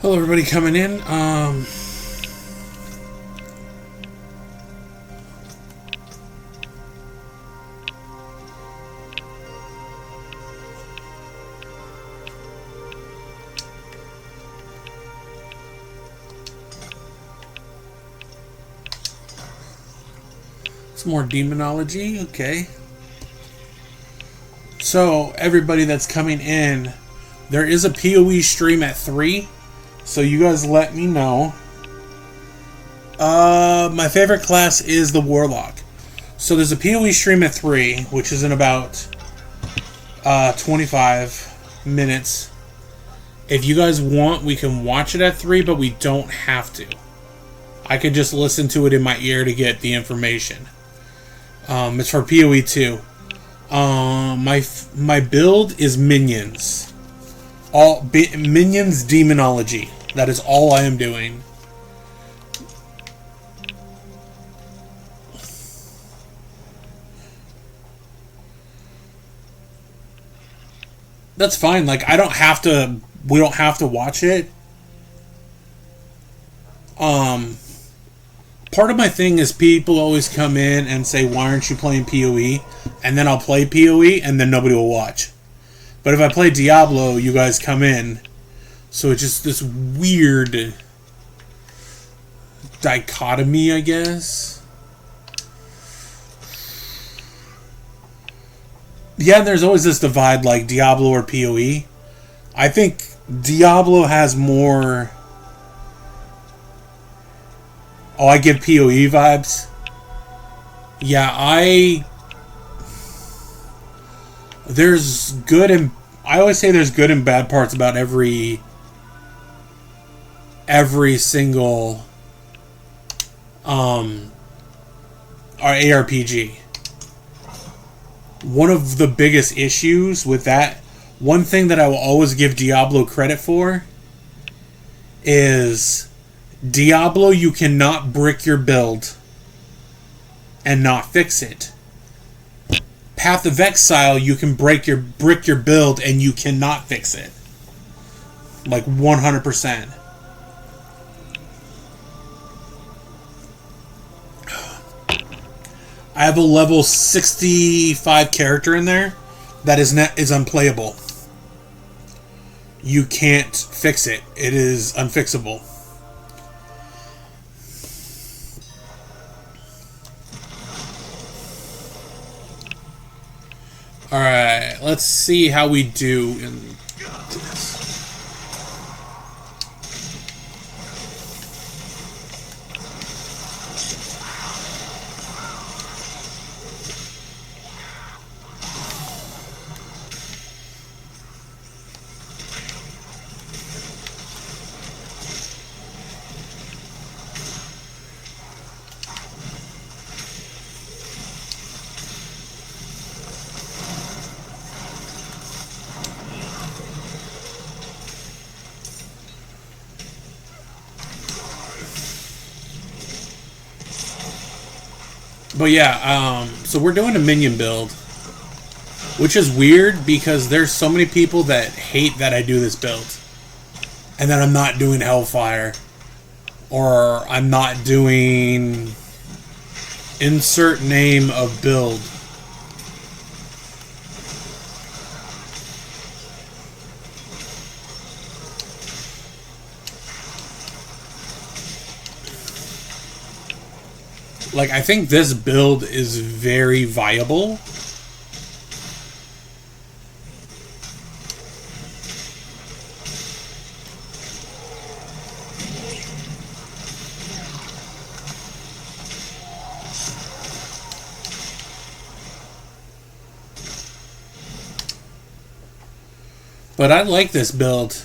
Hello, everybody coming in. Some more demonology, okay. So, everybody that's coming in, there is a PoE stream at 3. So you guys let me know. My favorite class is the Warlock. So there's a PoE stream at 3, which is in about 25 minutes. If you guys want, we can watch it at 3, but we don't have to. I could just listen to it in my ear to get the information. It's for PoE 2. My build is minions. Minions demonology. That is all I am doing. That's fine. Like, I don't have to. We don't have to watch it. Part of my thing is people always come in and say, "Why aren't you playing PoE?" And then I'll play PoE, and then nobody will watch. But if I play Diablo, you guys come in. So it's just this weird dichotomy, I guess. Yeah, there's always this divide, like Diablo or PoE. I think Diablo has more... Oh, I give PoE vibes? Yeah, there's good and... I always say there's good and bad parts about every single ARPG. One of the biggest issues with that, one thing that I will always give Diablo credit for, is Diablo, you cannot brick your build and not fix it. Path of Exile, you can brick your build and you cannot fix it. Like 100%. I have a level 65 character in there that is unplayable. You can't fix it. It is unfixable. Alright, let's see how we do in this. But yeah, so we're doing a minion build, which is weird because there's so many people that hate that I do this build, and that I'm not doing Hellfire, or I'm not doing insert name of build. Like, I think this build is very viable. But I like this build.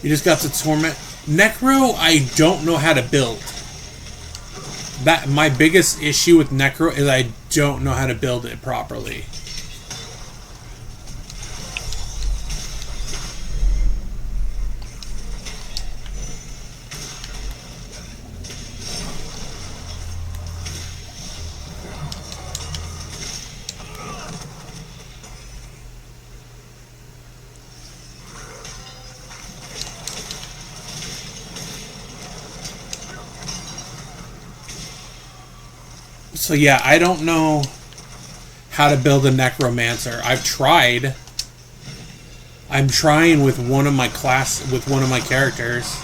You just got to torment. Necro, I don't know how to build. That my biggest issue with Necro is I don't know how to build it properly. So yeah, I don't know how to build a necromancer. I've tried. I'm trying with one of my characters.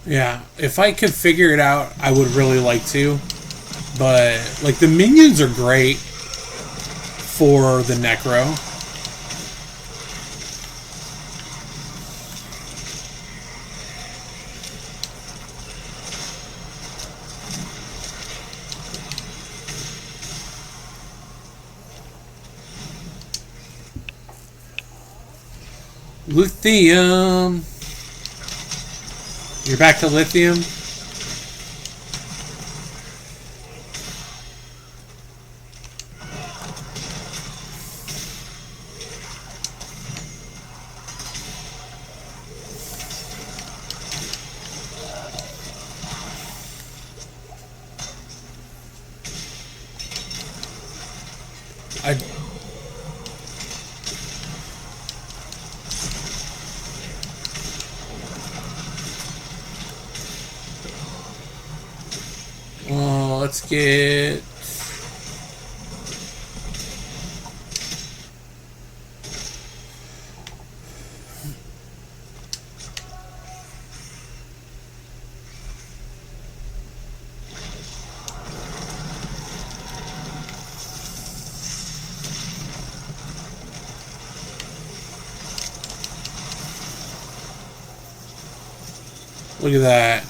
Yeah, if I could figure it out, I would really like to. But, like, the minions are great for the Necro. Lithium. You're back to lithium? Let's get... Look at that.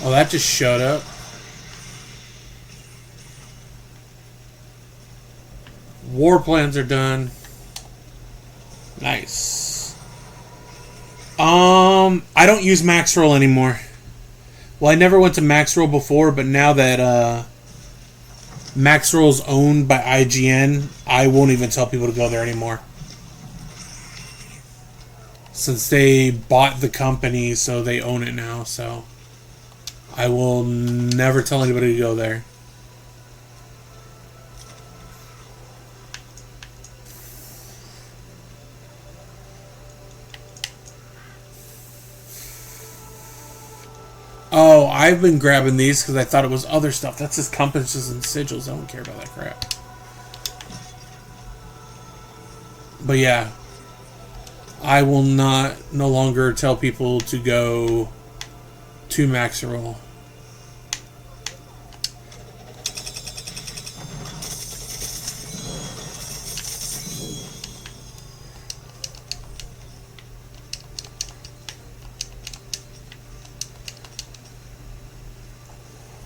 Oh, that just showed up. War plans are done. Nice. I don't use max roll anymore. Well, I never went to max roll before, but now that max roll is owned by IGN, I won't even tell people to go there anymore. Since they bought the company, so they own it now, so I will never tell anybody to go there. Oh, I've been grabbing these because I thought it was other stuff. That's just compasses and sigils. I don't care about that crap. But yeah, I will no longer tell people to go to max roll.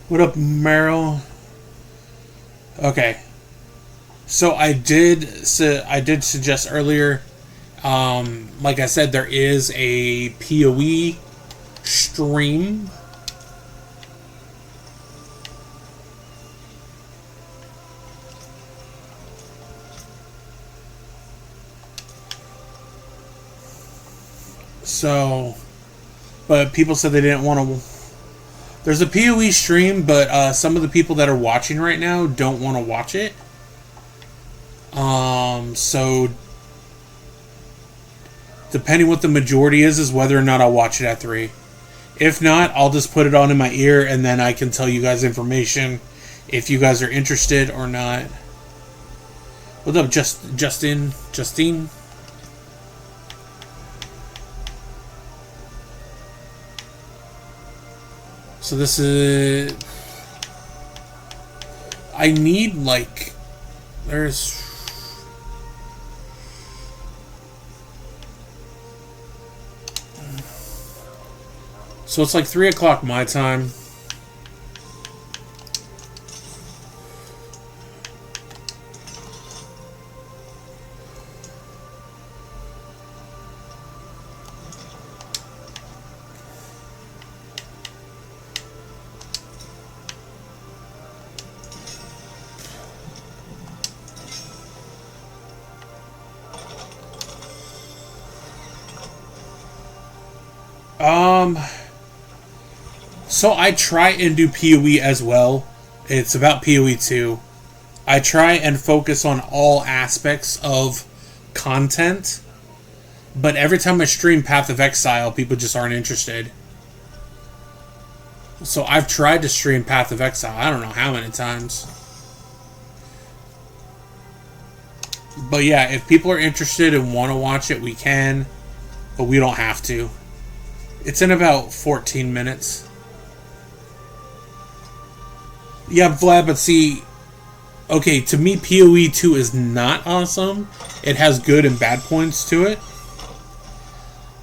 What up, Meryl? Okay. So I did suggest earlier, like I said, there is a PoE stream. So, but people said they didn't want to. There's a PoE stream, but some of the people that are watching right now don't want to watch it. So depending what the majority is whether or not I'll watch it at 3. If not, I'll just put it on in my ear and then I can tell you guys information if you guys are interested or not. What's up, Justine? So this is... I need, like... There's... So it's like 3 o'clock my time. So I try and do PoE as well. It's about PoE 2. I try and focus on all aspects of content. But every time I stream Path of Exile, people just aren't interested. So I've tried to stream Path of Exile, I don't know how many times. But yeah, if people are interested and want to watch it, we can. But we don't have to. It's in about 14 minutes. Yeah, Vlad, but see... Okay, to me, PoE 2 is not awesome. It has good and bad points to it.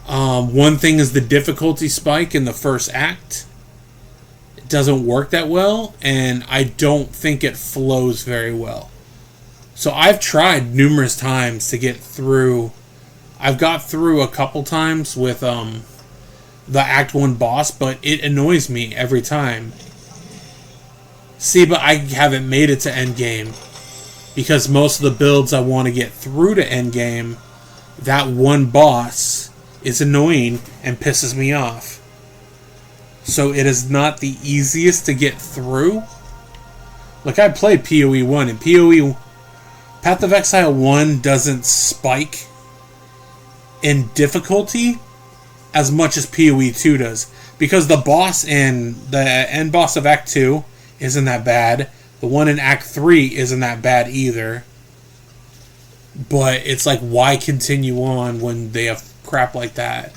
One thing is the difficulty spike in the first act. It doesn't work that well, and I don't think it flows very well. So I've tried numerous times to get through... I've got through a couple times with the Act 1 boss, but it annoys me every time. See, but I haven't made it to endgame. Because most of the builds I want to get through to endgame, that one boss is annoying and pisses me off. So it is not the easiest to get through. Like, I played PoE 1, and PoE... Path of Exile 1 doesn't spike in difficulty as much as PoE 2 does. Because the boss in the end boss of Act 2 isn't that bad. The one in Act 3 isn't that bad either. But it's like, why continue on when they have crap like that?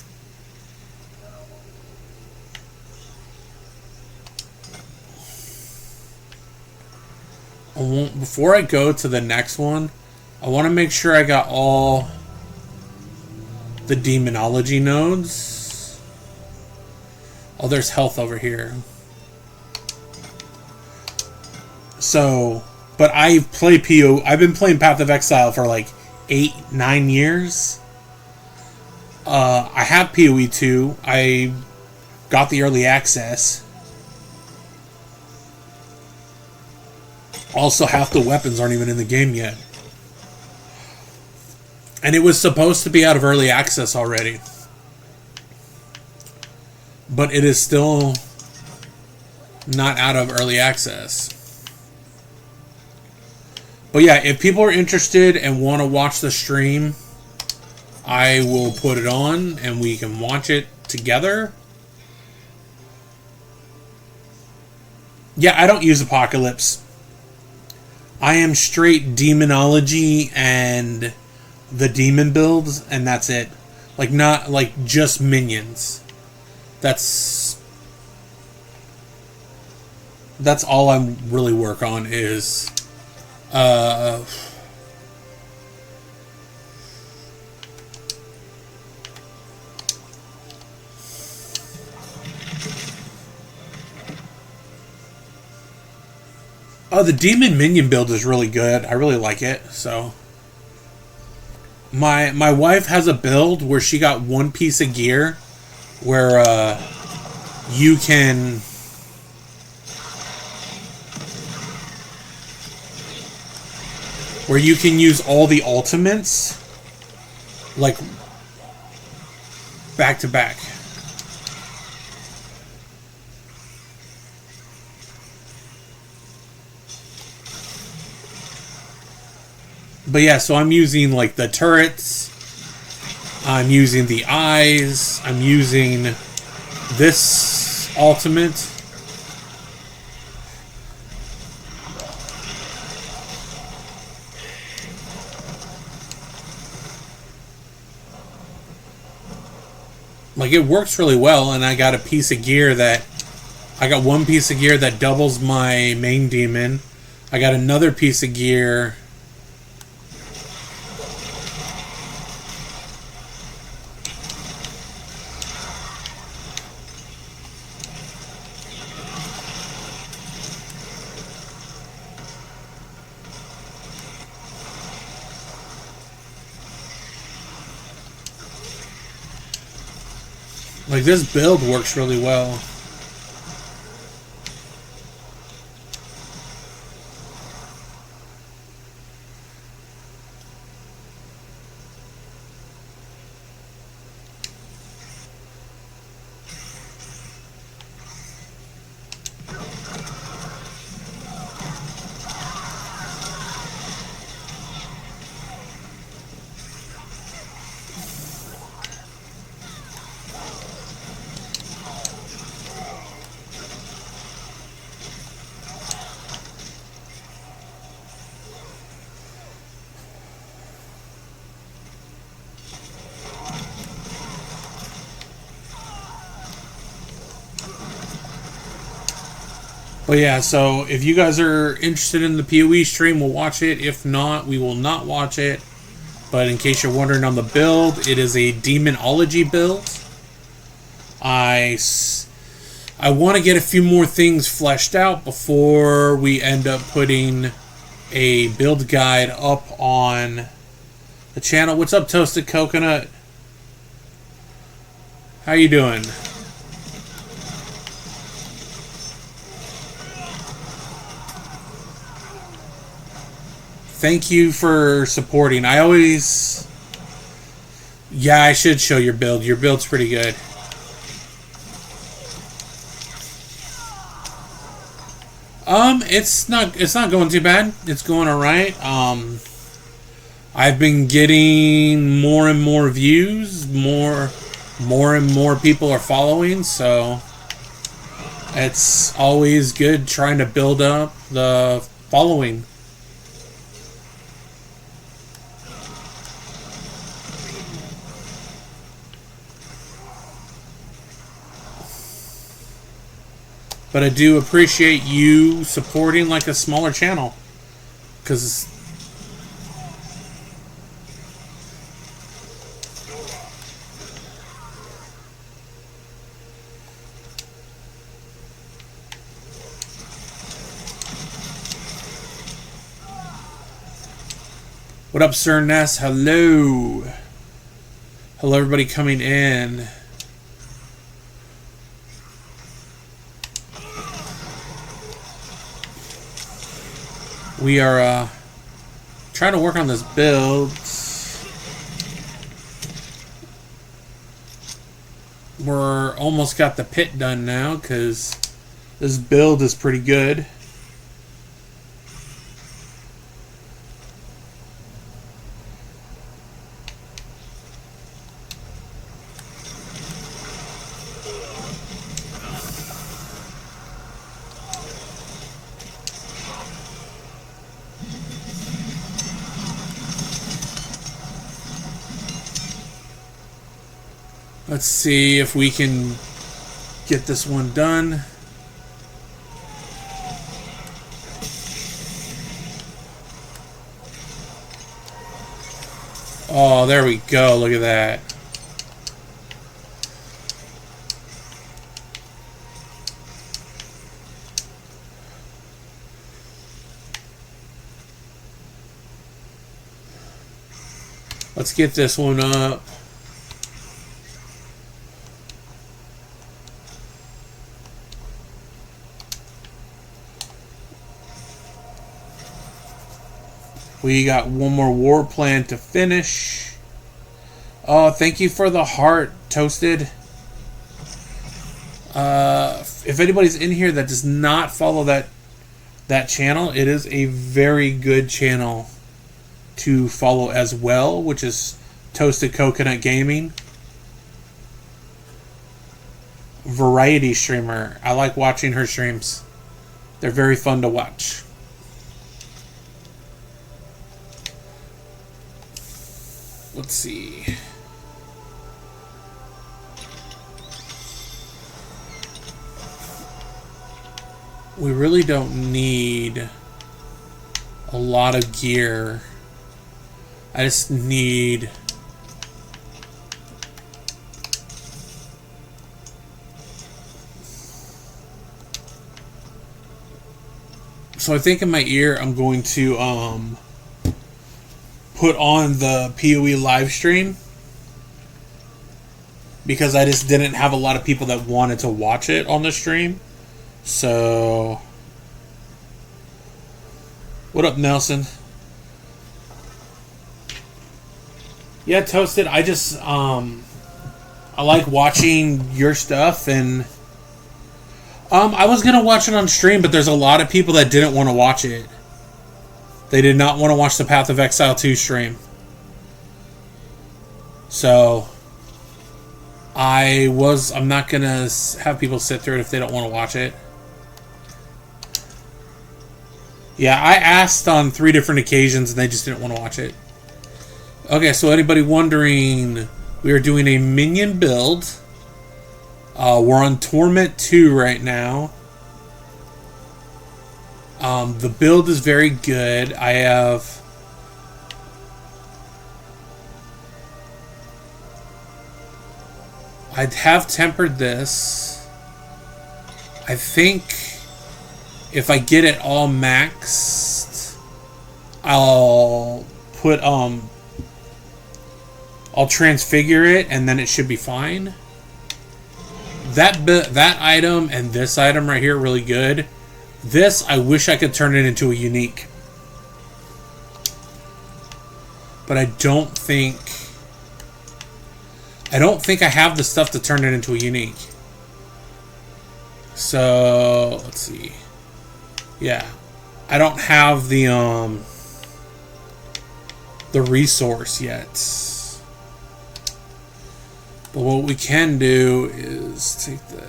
Before I go to the next one, I want to make sure I got all the demonology nodes. Oh, there's health over here. So, but I've been playing Path of Exile for like 8-9 years. I have PoE 2. I got the early access. Also, half the weapons aren't even in the game yet. And it was supposed to be out of early access already. But it is still not out of early access. But yeah, if people are interested and want to watch the stream, I will put it on and we can watch it together. Yeah, I don't use Apocalypse. I am straight demonology and the demon builds, and that's it. Like, not like just minions. That's all I really work on is oh, the demon minion build is really good. I really like it. So my wife has a build where she got one piece of gear where you can use all the ultimates like back to back. But yeah, so I'm using like the turrets, I'm using the eyes, I'm using this ultimate, like, it works really well, and I got a piece of gear that... I got one piece of gear that doubles my main demon. I got another piece of gear... Like, this build works really well. But yeah, so if you guys are interested in the PoE stream, we'll watch it. If not, we will not watch it. But in case you're wondering on the build, it is a Demonology build. I want to get a few more things fleshed out before we end up putting a build guide up on the channel. What's up, Toasted Coconut? How you doing? Thank you for supporting. I always... Yeah, I should show your build. Your build's pretty good. It's not going too bad. It's going alright. I've been getting more and more views. More and more people are following, so it's always good trying to build up the following. But I do appreciate you supporting like a smaller channel. Because... What up, Sir Ness? Hello. Hello, everybody coming in. We are trying to work on this build. We're almost got the pit done now because this build is pretty good. Let's see if we can get this one done. Oh, there we go. Look at that. Let's get this one up. We got one more war plan to finish. Oh, thank you for the heart, Toasted. If anybody's in here that does not follow that channel, it is a very good channel to follow as well, which is Toasted Coconut Gaming. variety streamer. I like watching her streams. They're very fun to watch. Let's see. We really don't need a lot of gear. I just need... So I think in my ear I'm going to put on the PoE live stream, because I just didn't have a lot of people that wanted to watch it on the stream. So what up, Nelson? Yeah, Toasted, I just I like watching your stuff, and I was gonna watch it on stream, but there's a lot of people that didn't want to watch it. They did not want to watch the Path of Exile 2 stream. So I'm not gonna have people sit through it if they don't want to watch it. Yeah, I asked on 3 different occasions and they just didn't want to watch it. Okay, so anybody wondering, we are doing a minion build. We're on Torment 2 right now. The build is very good. I'd have tempered this. I think if I get it all maxed, I'll put I'll transfigure it, and then it should be fine. That item and this item right here are really good. This, I wish I could turn it into a unique. But I don't think I have the stuff to turn it into a unique. So, let's see. Yeah. I don't have the resource yet. But what we can do is take the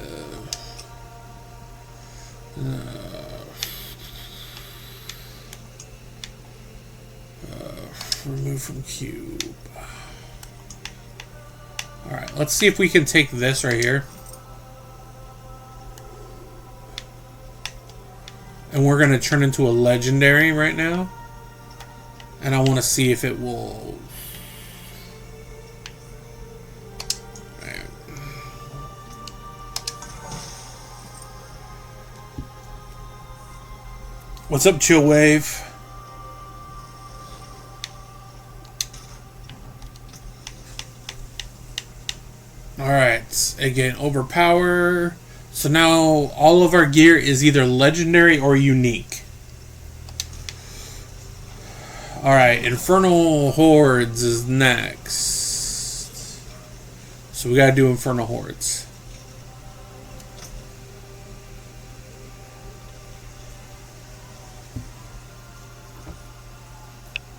remove from cube. Alright, let's see if we can take this right here. And we're going to turn into a legendary right now. And I want to see if it will... What's up, Chill Wave? Alright, again, overpower. So now all of our gear is either legendary or unique. Alright, Infernal Hordes is next. So we gotta do Infernal Hordes.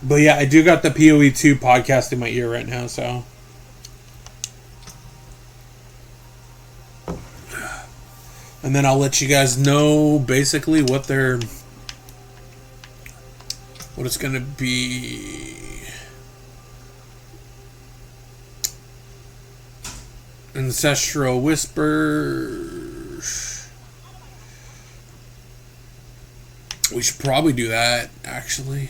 But yeah, I do got the PoE 2 podcast in my ear right now, so... And then I'll let you guys know basically what it's gonna be. Ancestral Whispers. We should probably do that, actually.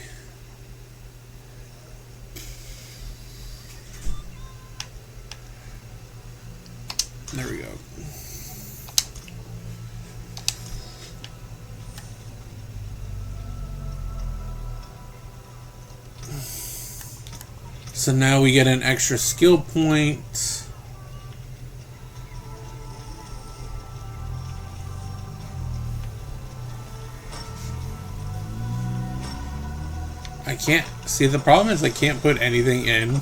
There we go. So now we get an extra skill point. I can't see, the problem is I can't put anything in.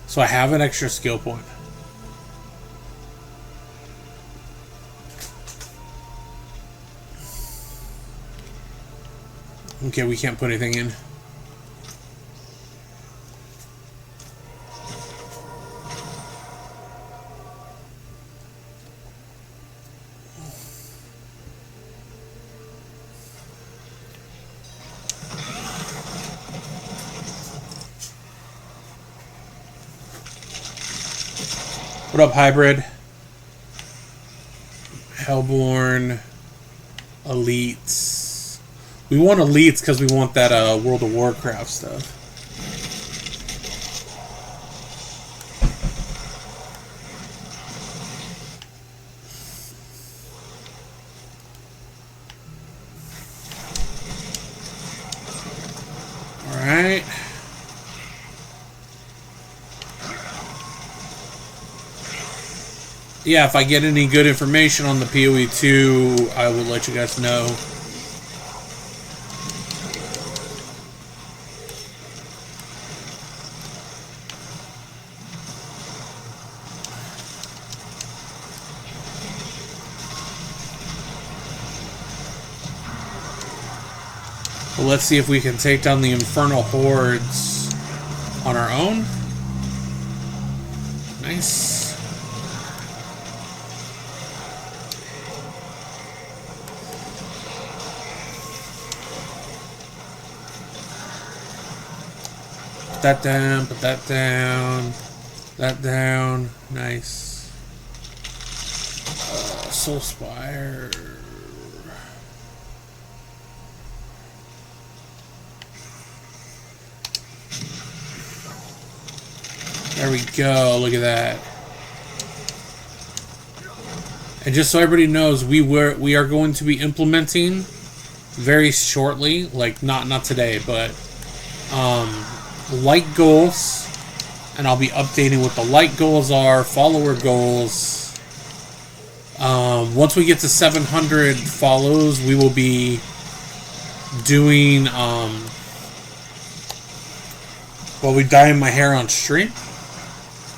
So I have an extra skill point. Okay, we can't put anything in. What up, Hybrid? Hellborn. Elites. We want Elites because we want that World of Warcraft stuff. Alright. Yeah, if I get any good information on the PoE 2, I will let you guys know. Well, let's see if we can take down the Infernal Hordes on our own. Nice. Put that down, put that down, that down. Nice. Soul Spire. There we go. Look at that. And just so everybody knows, we are going to be implementing very shortly, like not today, but light goals, and I'll be updating what the light goals are, follower goals. Once we get to 700 follows, we will be doing well, we dyeing my hair on stream.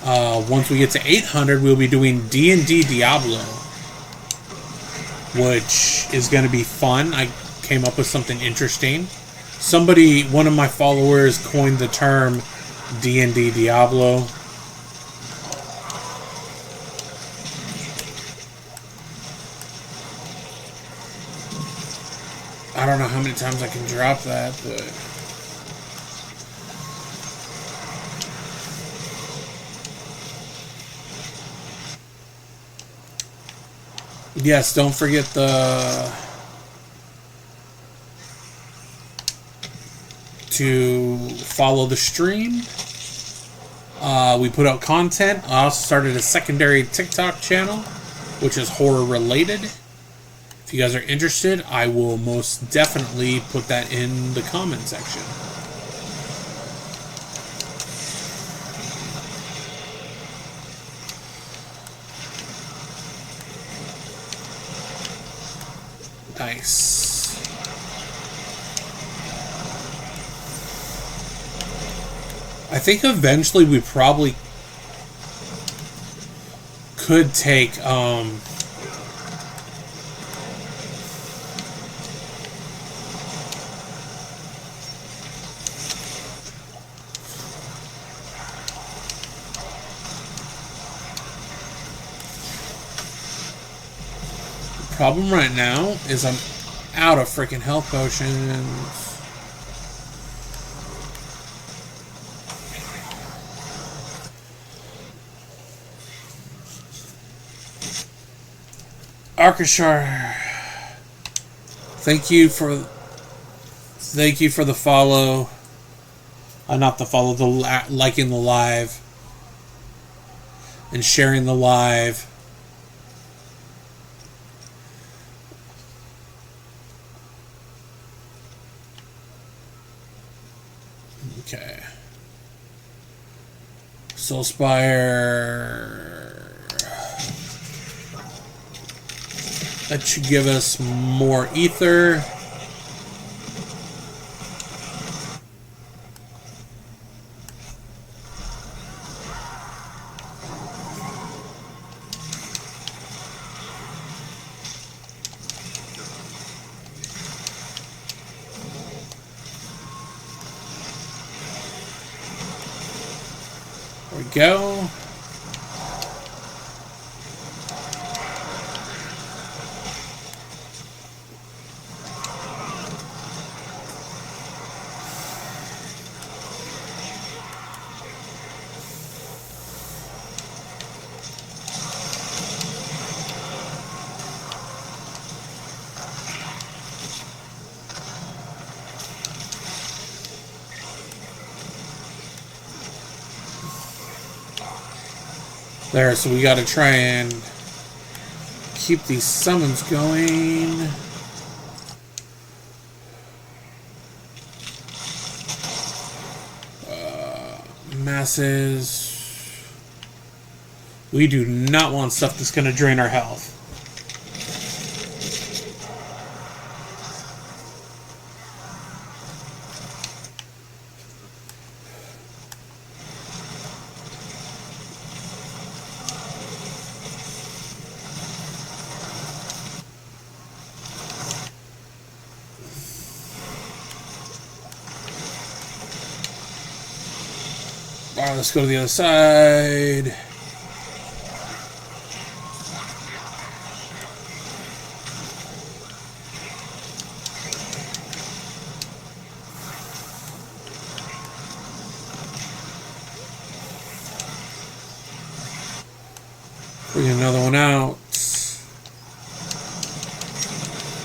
Once we get to 800, we'll be doing D&D Diablo, which is going to be fun. I came up with something interesting. One of my followers coined the term D&D Diablo. I don't know how many times I can drop that, but... Yes, don't forget to follow the stream. We put out content. I also started a secondary TikTok channel, which is horror related. If you guys are interested, I will most definitely put that in the comment section. Nice. I think eventually we probably could take problem right now is I'm out of freaking health potions. Arkashar, thank you for the follow. Not the follow, the liking the live and sharing the live. Okay. Soulspire. That should give us more ether. There we go. There, so we gotta try and keep these summons going. Masses. We do not want stuff that's gonna drain our health. Alright, let's go to the other side. Bring another one out.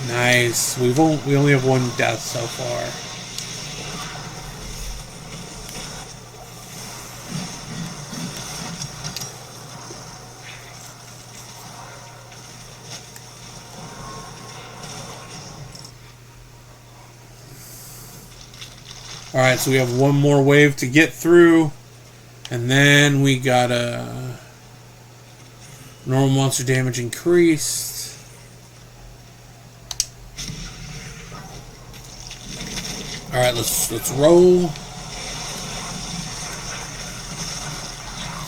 Nice. We only have one death so far. Alright, so we have one more wave to get through. And then we gotta... Normal monster damage increased. Alright, let's roll.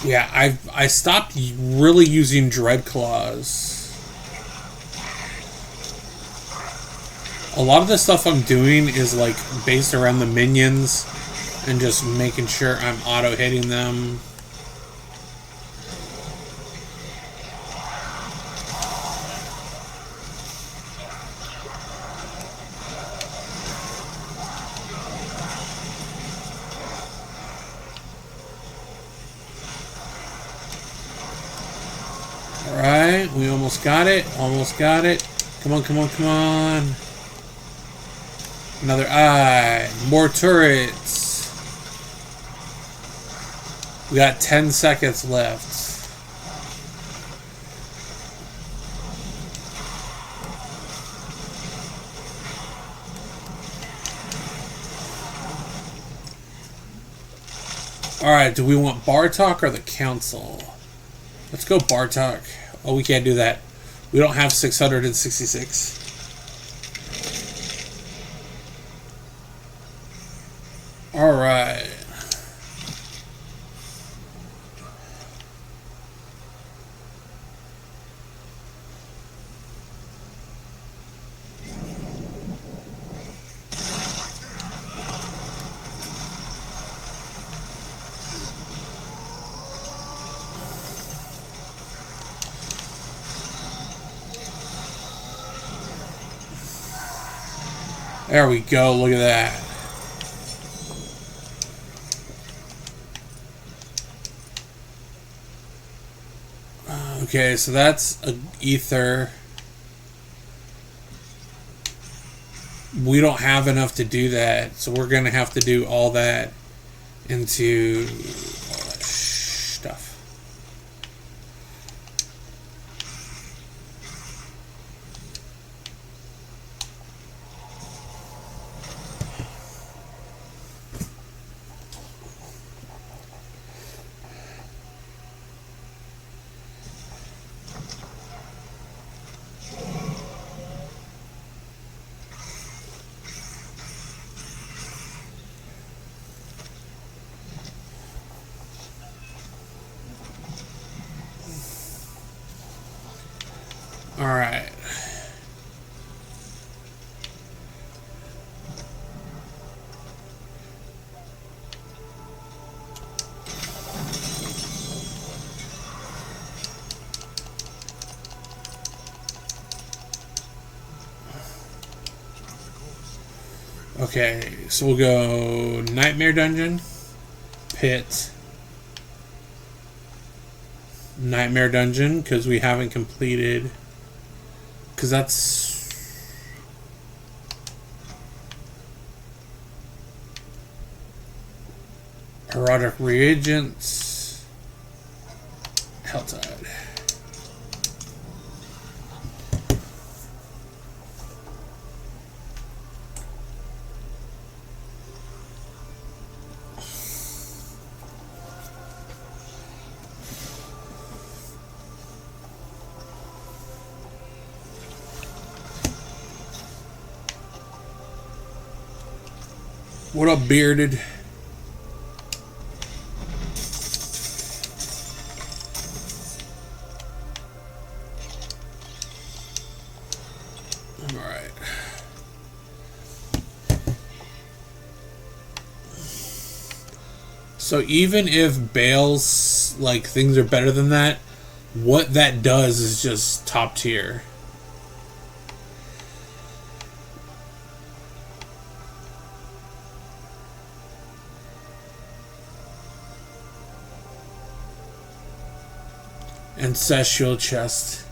Yeah, I stopped really using Dread Claws. A lot of the stuff I'm doing is like based around the minions and just making sure I'm auto hitting them. Alright, we almost got it. Almost got it. Come on, come on, come on. Another eye. More turrets. We got 10 seconds left. Alright, do we want Bartok or the Council? Let's go Bartok. Oh, we can't do that. We don't have 666. Alright. There we go, look at that. Okay, so that's an ether. We don't have enough to do that, so we're gonna have to do all that into all that stuff. All right. Okay, so we'll go Nightmare Dungeon, Pit, Nightmare Dungeon, because we haven't completed, because that's erotic reagents, Helltide. What up, bearded? Alright. So even if Bale's, like, things are better than that, what that does is just top tier. Ancestral chest.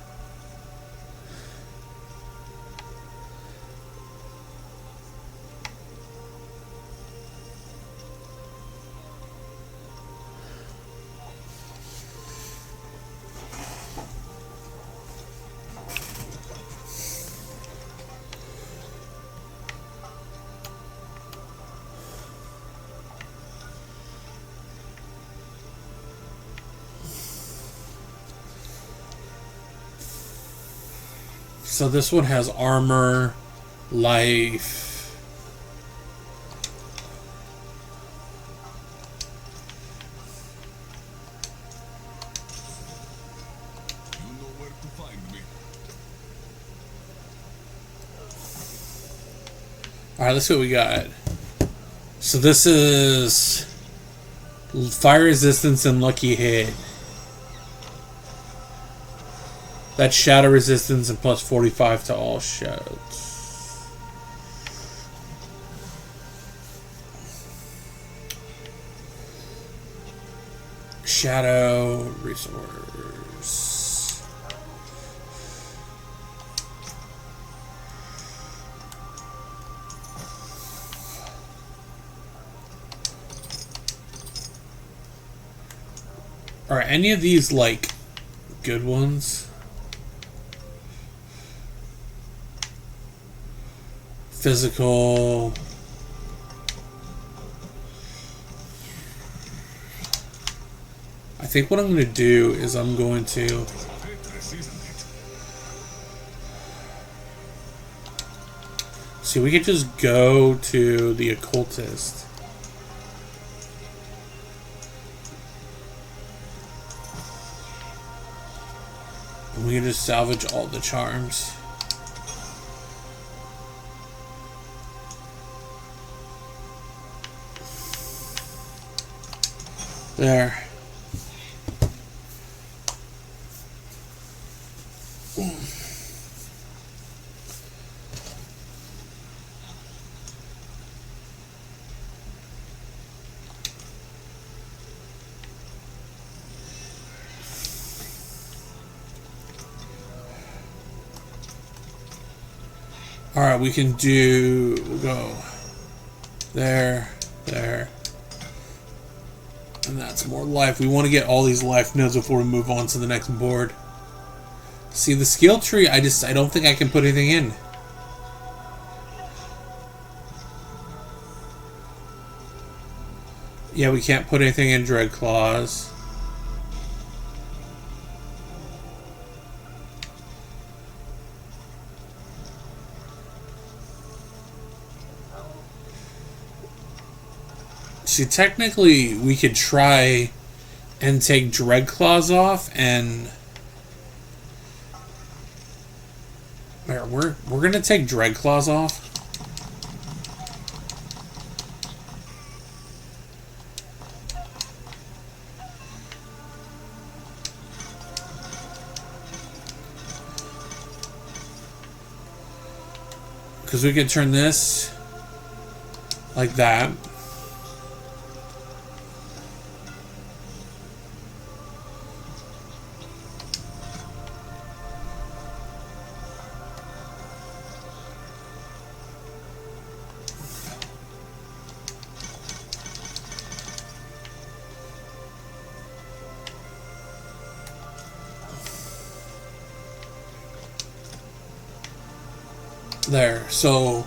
So this one has armor, life. You know where to find me. Alright, let's see what we got. So this is fire resistance and lucky hit. That's shadow resistance and plus 45 to all shadows. Shadow resource. Are any of these like good ones? Physical. I think what I'm going to do is I'm going to see, we could just go to the occultist. And we can just salvage all the charms. There. Alright, we can do, we'll go there, there. And that's more life. We want to get all these life nodes before we move on to the next board. See, the skill tree, I don't think I can put anything in. Yeah, we can't put anything in Dread Claws. See, technically, we could try and take Dread Claws off, and we're gonna take Dread Claws off. Because we could turn this like that. There. So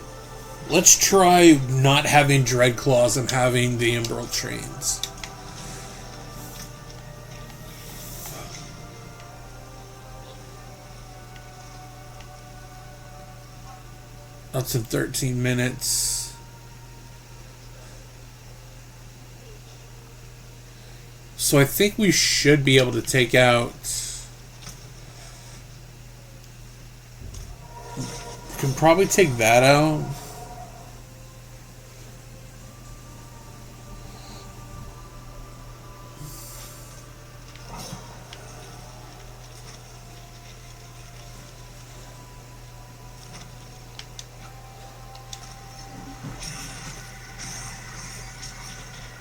let's try not having Dread Claws and having the Emerald Chains. That's in 13 minutes. So I think we should be able to take out... We can probably take that out.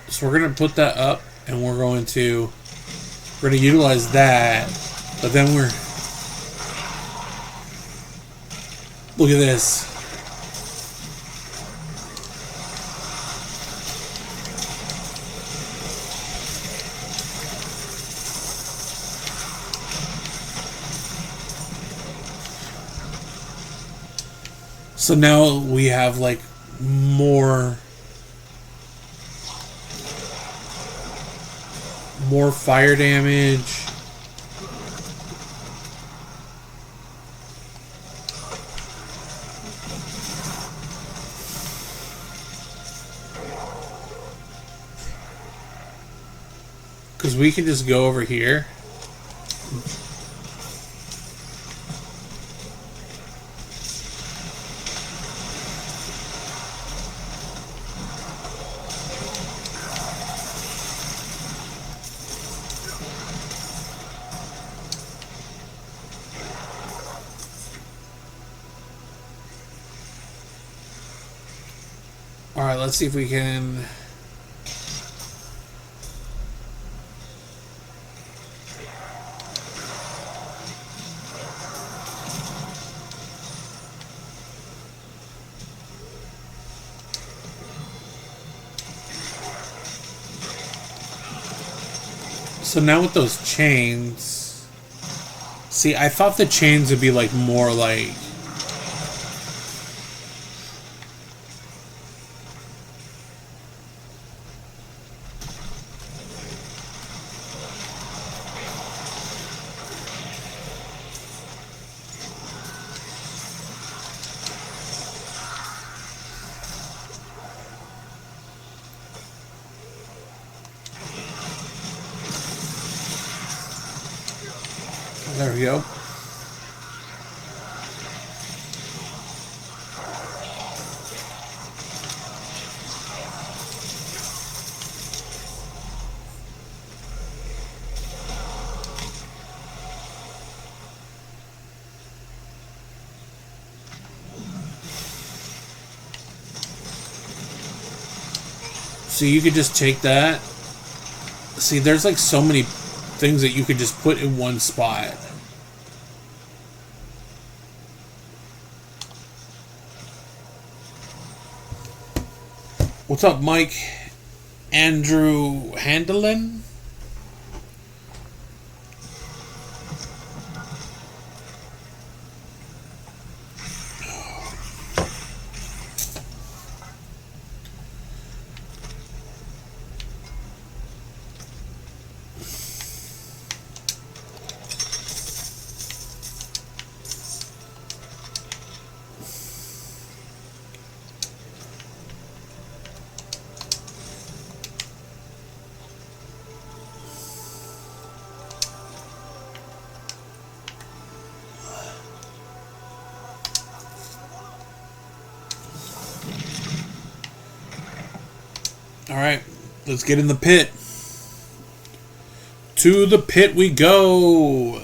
So we're going to put that up, and we're going to utilize that, but then look at this. So now we have like more fire damage. Because we can just go over here. Alright, let's see if we can... So now with those chains... See, I thought the chains would be like more like... There we go. So you could just take that. See, there's like so many things that you could just put in one spot. What's up, Mike? Andrew Handelin? Alright, let's get in the pit. To the pit we go.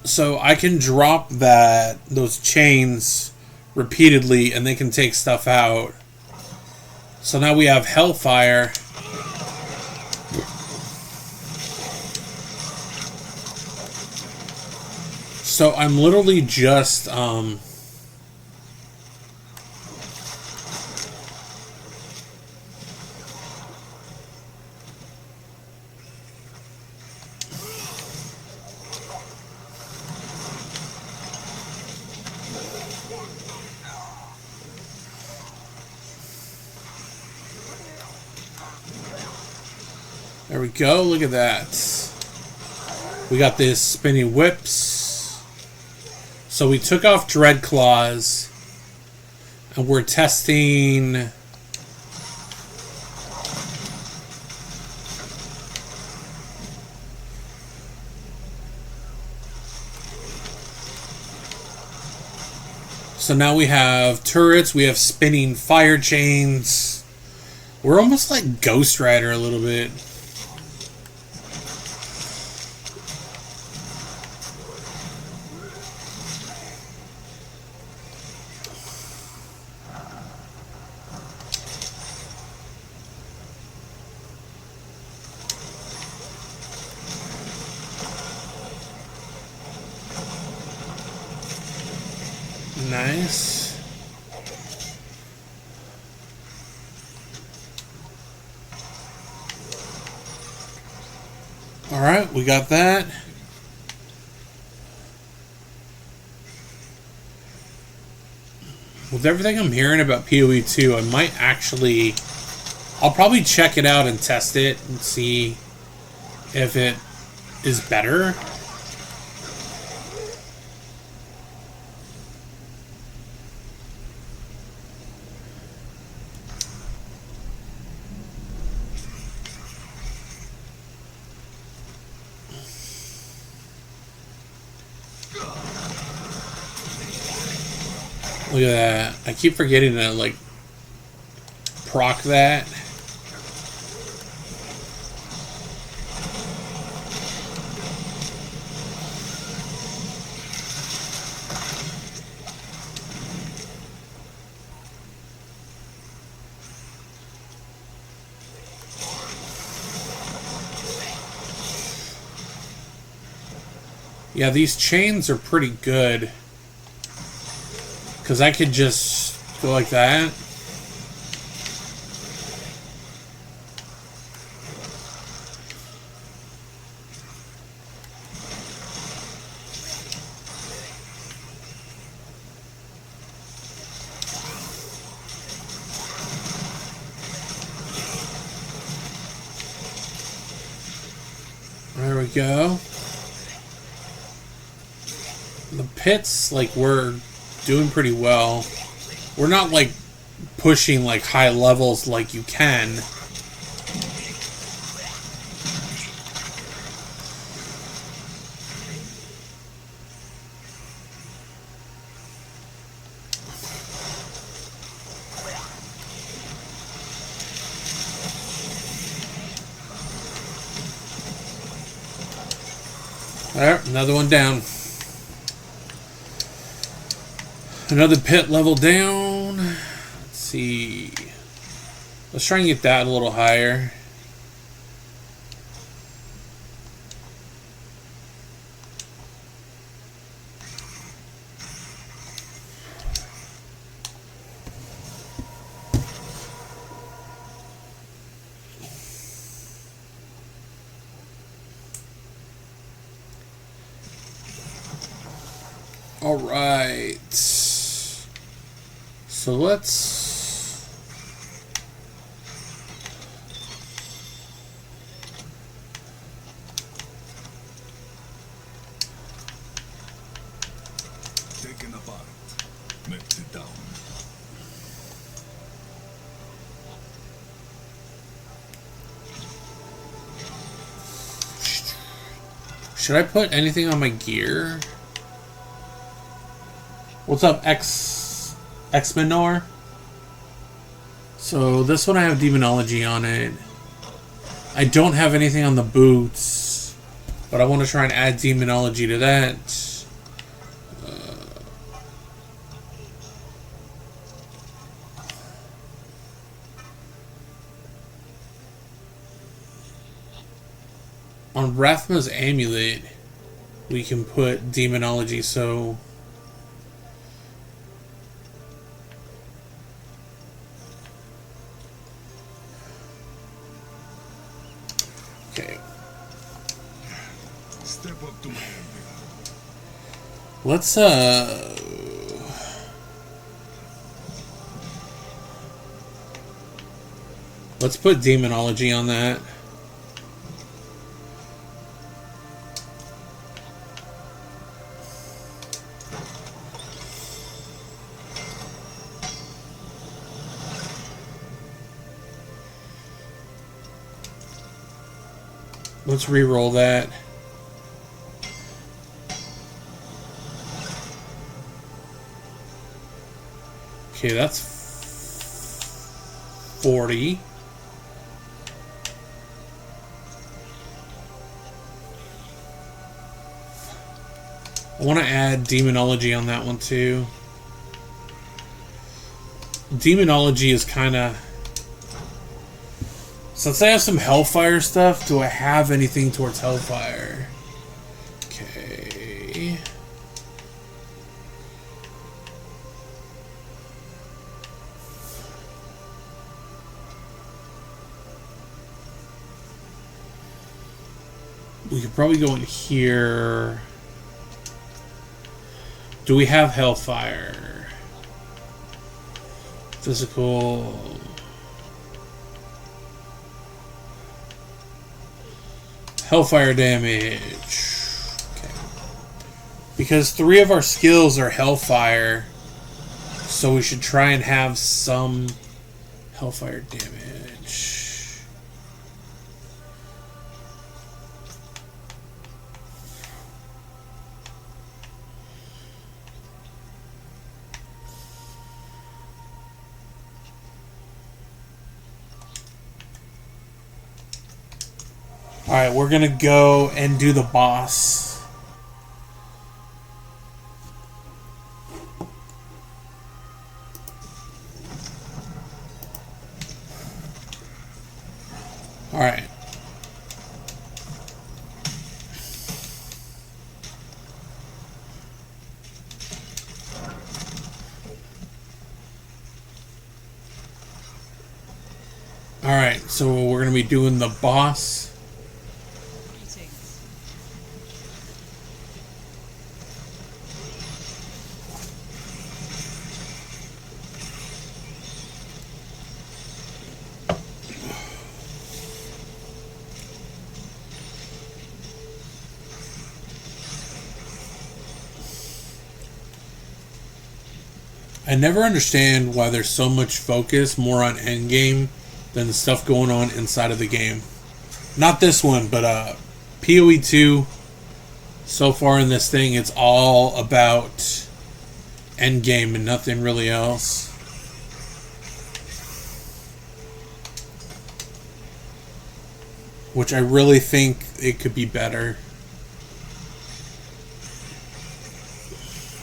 So I can drop those chains repeatedly and they can take stuff out. So now we have Hellfire. So I'm literally just There we go. Look at that. We got this spinning whips. So we took off Dread Claws. And we're testing... So now we have turrets, we have spinning fire chains. We're almost like Ghost Rider a little bit. Nice. Alright, we got that. With everything I'm hearing about PoE 2, I might actually... I'll probably check it out and test it and see if it is better. Look at that. I keep forgetting to, like, proc that. Yeah, these chains are pretty good. Because I could just go like that. There we go. The pits, like, we're doing pretty well. We're not, like, pushing, like, high levels like you can. Alright, another one down. Another pit level down. Let's see. Let's try and get that a little higher. All right. So let's... Taken apart. Melted down. Should I put anything on my gear? What's up, X-Menor? So this one I have Demonology on it. I don't have anything on the boots, but I want to try and add Demonology to that. On Rathma's Amulet, we can put Demonology, so... Okay. Step up to my area. Let's put Demonology on that. Let's re-roll that. Okay, that's 40. I want to add demonology on that one too. Demonology is kind of... Since I have some Hellfire stuff, do I have anything towards Hellfire? Okay. We could probably go in here. Do we have Hellfire? Physical. Hellfire damage. Okay. Because 3 of our skills are Hellfire, so we should try and have some Hellfire damage. Alright, we're gonna go and do the boss. Alright. Alright, so we're gonna be doing the boss. I never understand why there's so much focus more on endgame than the stuff going on inside of the game. Not this one, but PoE 2, so far in this thing, it's all about endgame and nothing really else. Which I really think it could be better.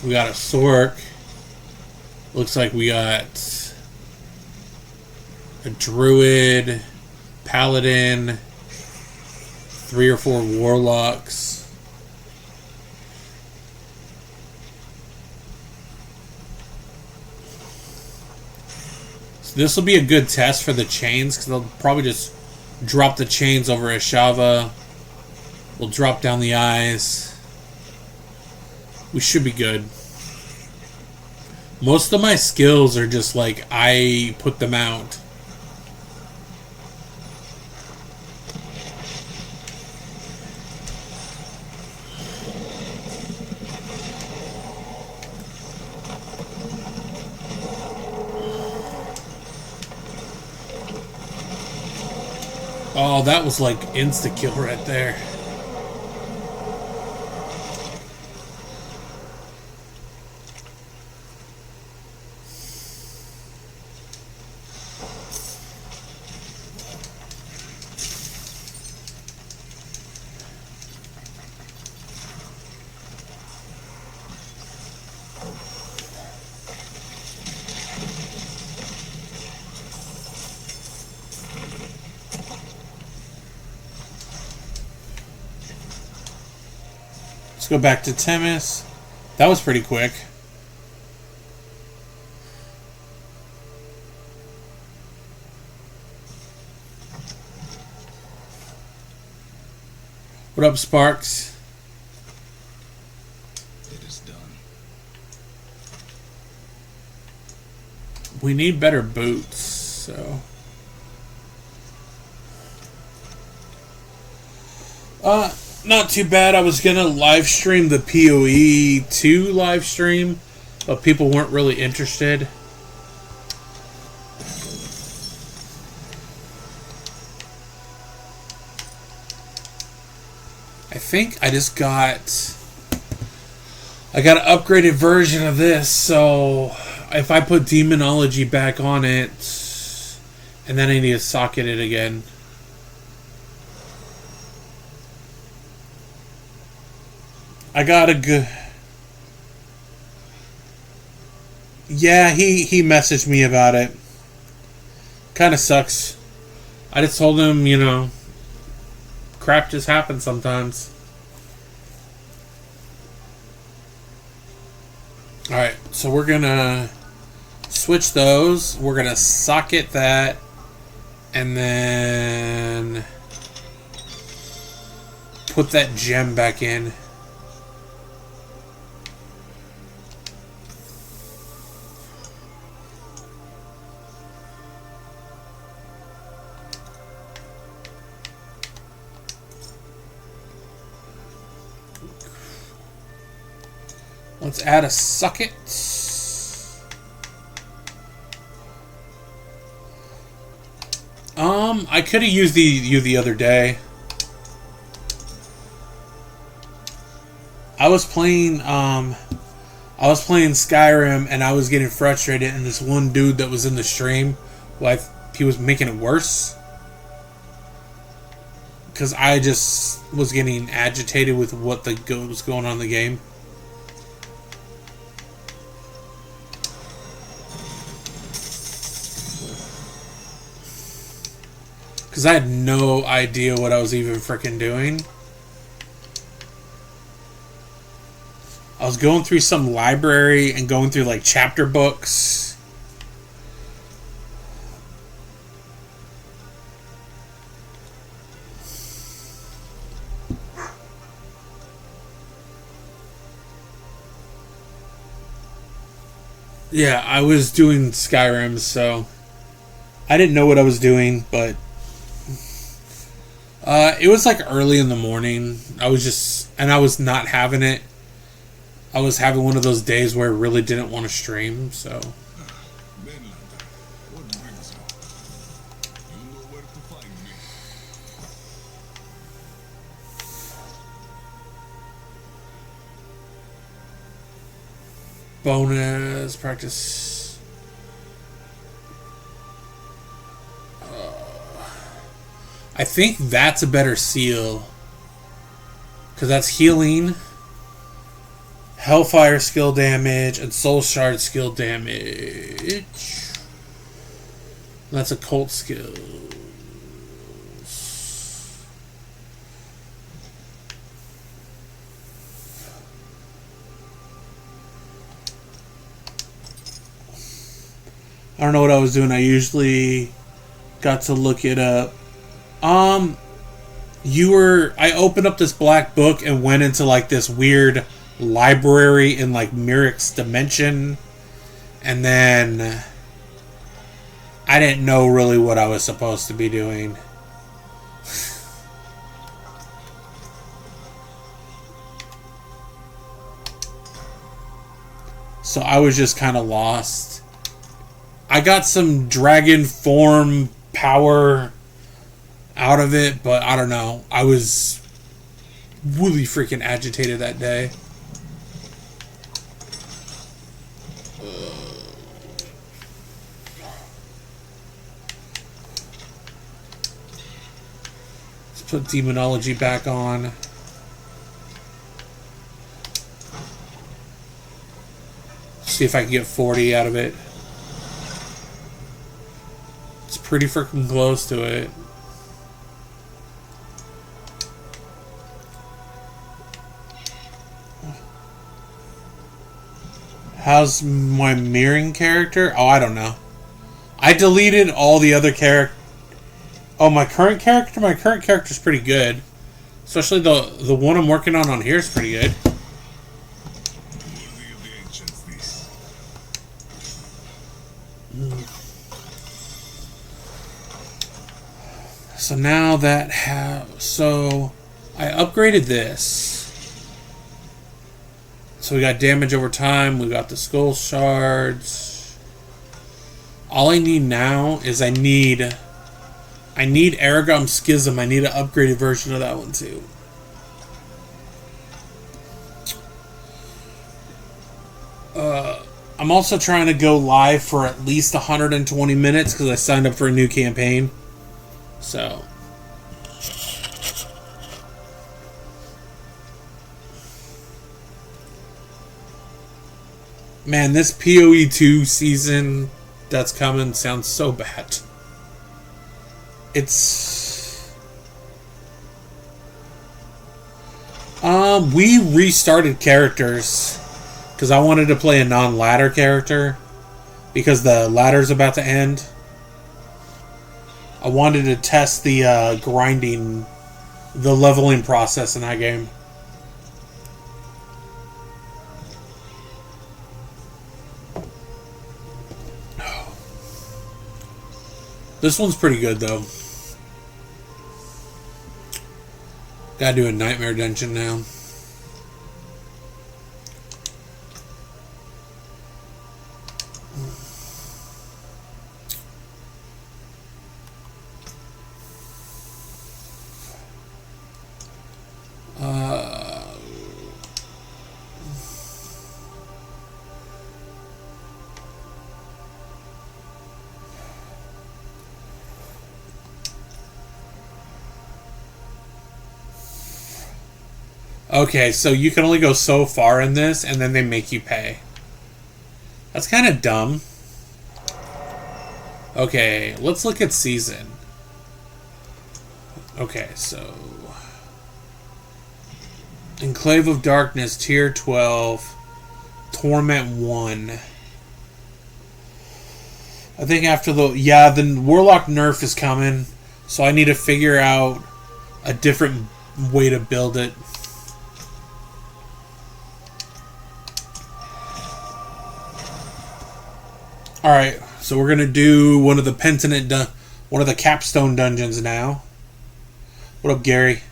We got a Sork. Looks like we got a Druid, Paladin, 3 or 4 Warlocks. So this will be a good test for the chains, because they'll probably just drop the chains over Ashava. We'll drop down the eyes. We should be good. Most of my skills are just like, I put them out. Oh, that was like insta-kill right there. Let's go back to Temis. That was pretty quick. What up, Sparks? It is done. We need better boots, so... not too bad. I was gonna live stream the PoE 2 live stream, but people weren't really interested. I think I just got... I got an upgraded version of this, so if I put Demonology back on it, and then I need to socket it again. I got a good... Yeah, he messaged me about it. Kind of sucks. I just told him, you know, crap just happens sometimes. Alright, so we're gonna switch those. We're gonna socket that. And then put that gem back in. Let's add a socket. I could have used you the other day. I was playing Skyrim and I was getting frustrated, and this one dude that was in the stream, like, he was making it worse. Because I just was getting agitated with what was going on in the game. Because I had no idea what I was even freaking doing. I was going through some library and going through like chapter books. Yeah, I was doing Skyrim, so I didn't know what I was doing, but it was like early in the morning. I was not having it. I was having one of those days where I really didn't want to stream, so. Mainlander, what brings you? You know where to find me. Bonus practice. I think that's a better seal. Because that's healing, Hellfire skill damage, and Soul Shard skill damage. That's occult skill. I don't know what I was doing. I usually got to look it up. I opened up this black book and went into like this weird library in like Myric's dimension, and then I didn't know really what I was supposed to be doing. So I was just kind of lost. I got some dragon form power out of it, but I don't know. I was really freaking agitated that day. Let's put Demonology back on. See if I can get 40 out of it. It's pretty freaking close to it. How's my mirroring character? Oh, I don't know. I deleted all the other characters. Oh, my current character? My current character's pretty good. Especially the one I'm working on here is pretty good. Worthy of the ancients, this. So now that so I upgraded this. So we got damage over time. We got the skull shards. All I need now is I need Aragom Schism. I need an upgraded version of that one too. I'm also trying to go live for at least 120 minutes because I signed up for a new campaign. So. Man, this PoE 2 season that's coming sounds so bad. It's... we restarted characters because I wanted to play a non-ladder character because the ladder's about to end. I wanted to test the grinding, the leveling process in that game. This one's pretty good, though. Gotta do a nightmare dungeon now. Okay, so you can only go so far in this, and then they make you pay. That's kind of dumb. Okay, let's look at season. Okay, so... Enclave of Darkness, Tier 12. Torment 1. I think after the... Yeah, the Warlock nerf is coming, so I need to figure out a different way to build it. Alright, so we're gonna do one of the Penitent, one of the capstone dungeons now. What up, Gary?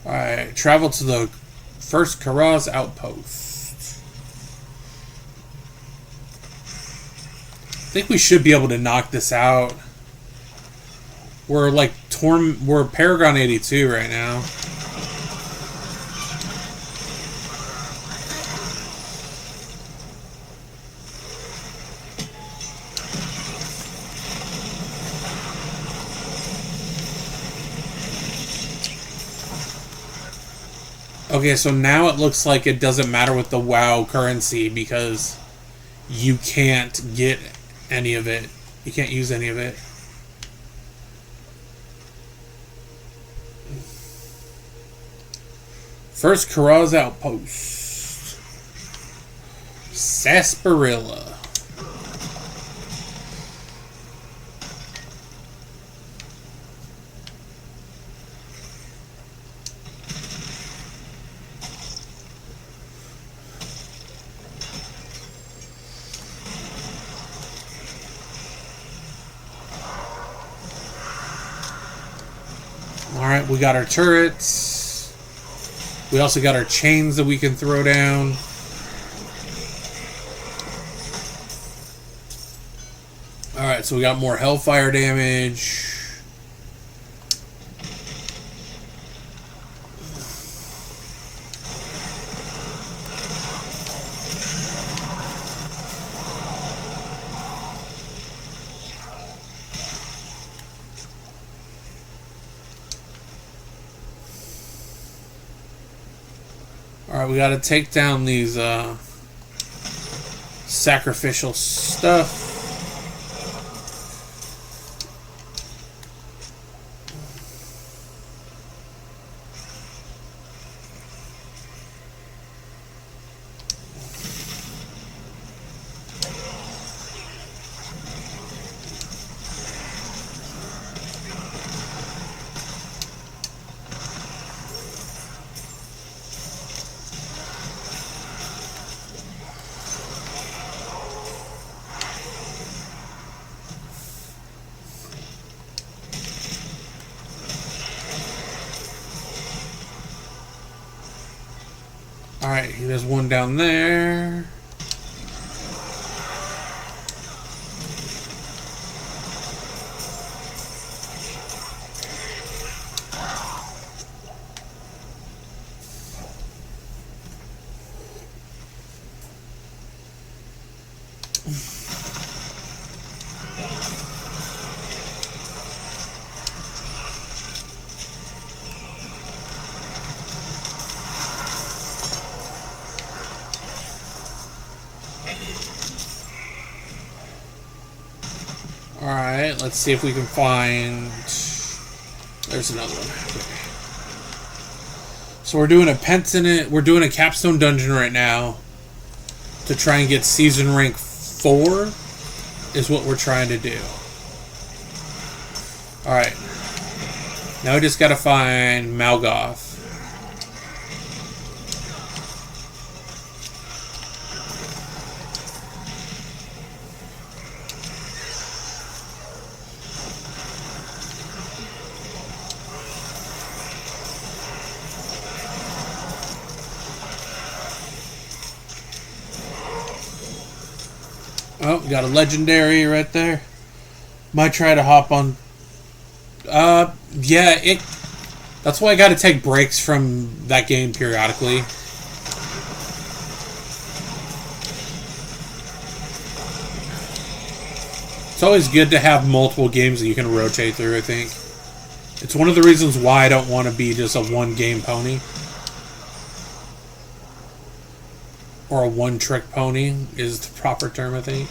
Alright, travel to the first Karaz outpost. I think we should be able to knock this out. We're like we're Paragon 82 right now. Okay, so now it looks like it doesn't matter with the WoW currency because you can't get any of it. You can't use any of it. First Karaz outpost. Sarsaparilla. Alright, we got our turrets. We also got our chains that we can throw down. Alright, so we got more hellfire damage. Alright, we gotta take down these sacrificial stuff. Alright, there's one down there. Alright, let's see if we can find... There's another one. Okay. So we're doing we're doing a capstone dungeon right now to try and get season rank 4 is what we're trying to do. Alright. Now we just gotta find Malgoth. Oh, we got a legendary right there. Might try to hop on. Yeah, that's why I gotta take breaks from that game periodically. It's always good to have multiple games that you can rotate through, I think. It's one of the reasons why I don't want to be just a one-game pony. Or a one-trick pony is the proper term, I think.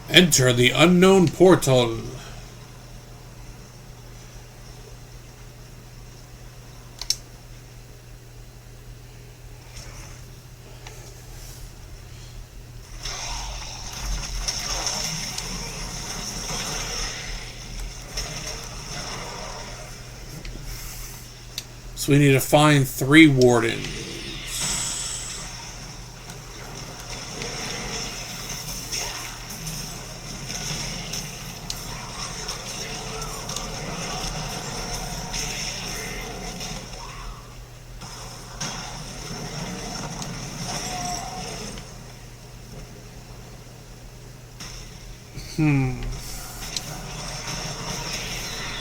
Enter the unknown portal. So we need to find 3 wardens.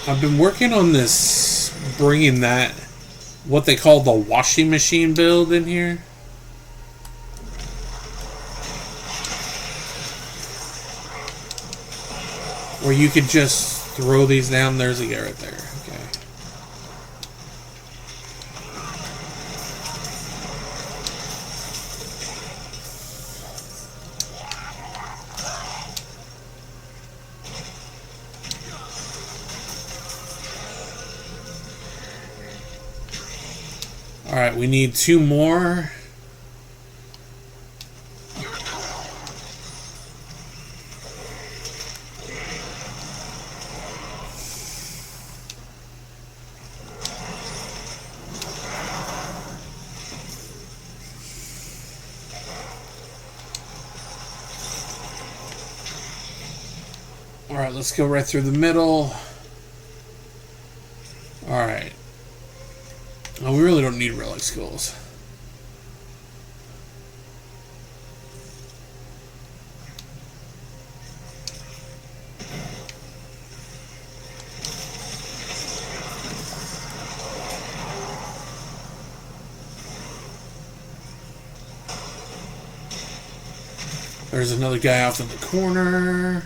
I've been working on this, bringing that, what they call the washing machine build in here. Where you could just throw these down. There's a guy right there. Okay. Alright, we need 2 more. Alright, let's go right through the middle. Alright. Oh, we really don't need relic skulls. There's another guy off in the corner.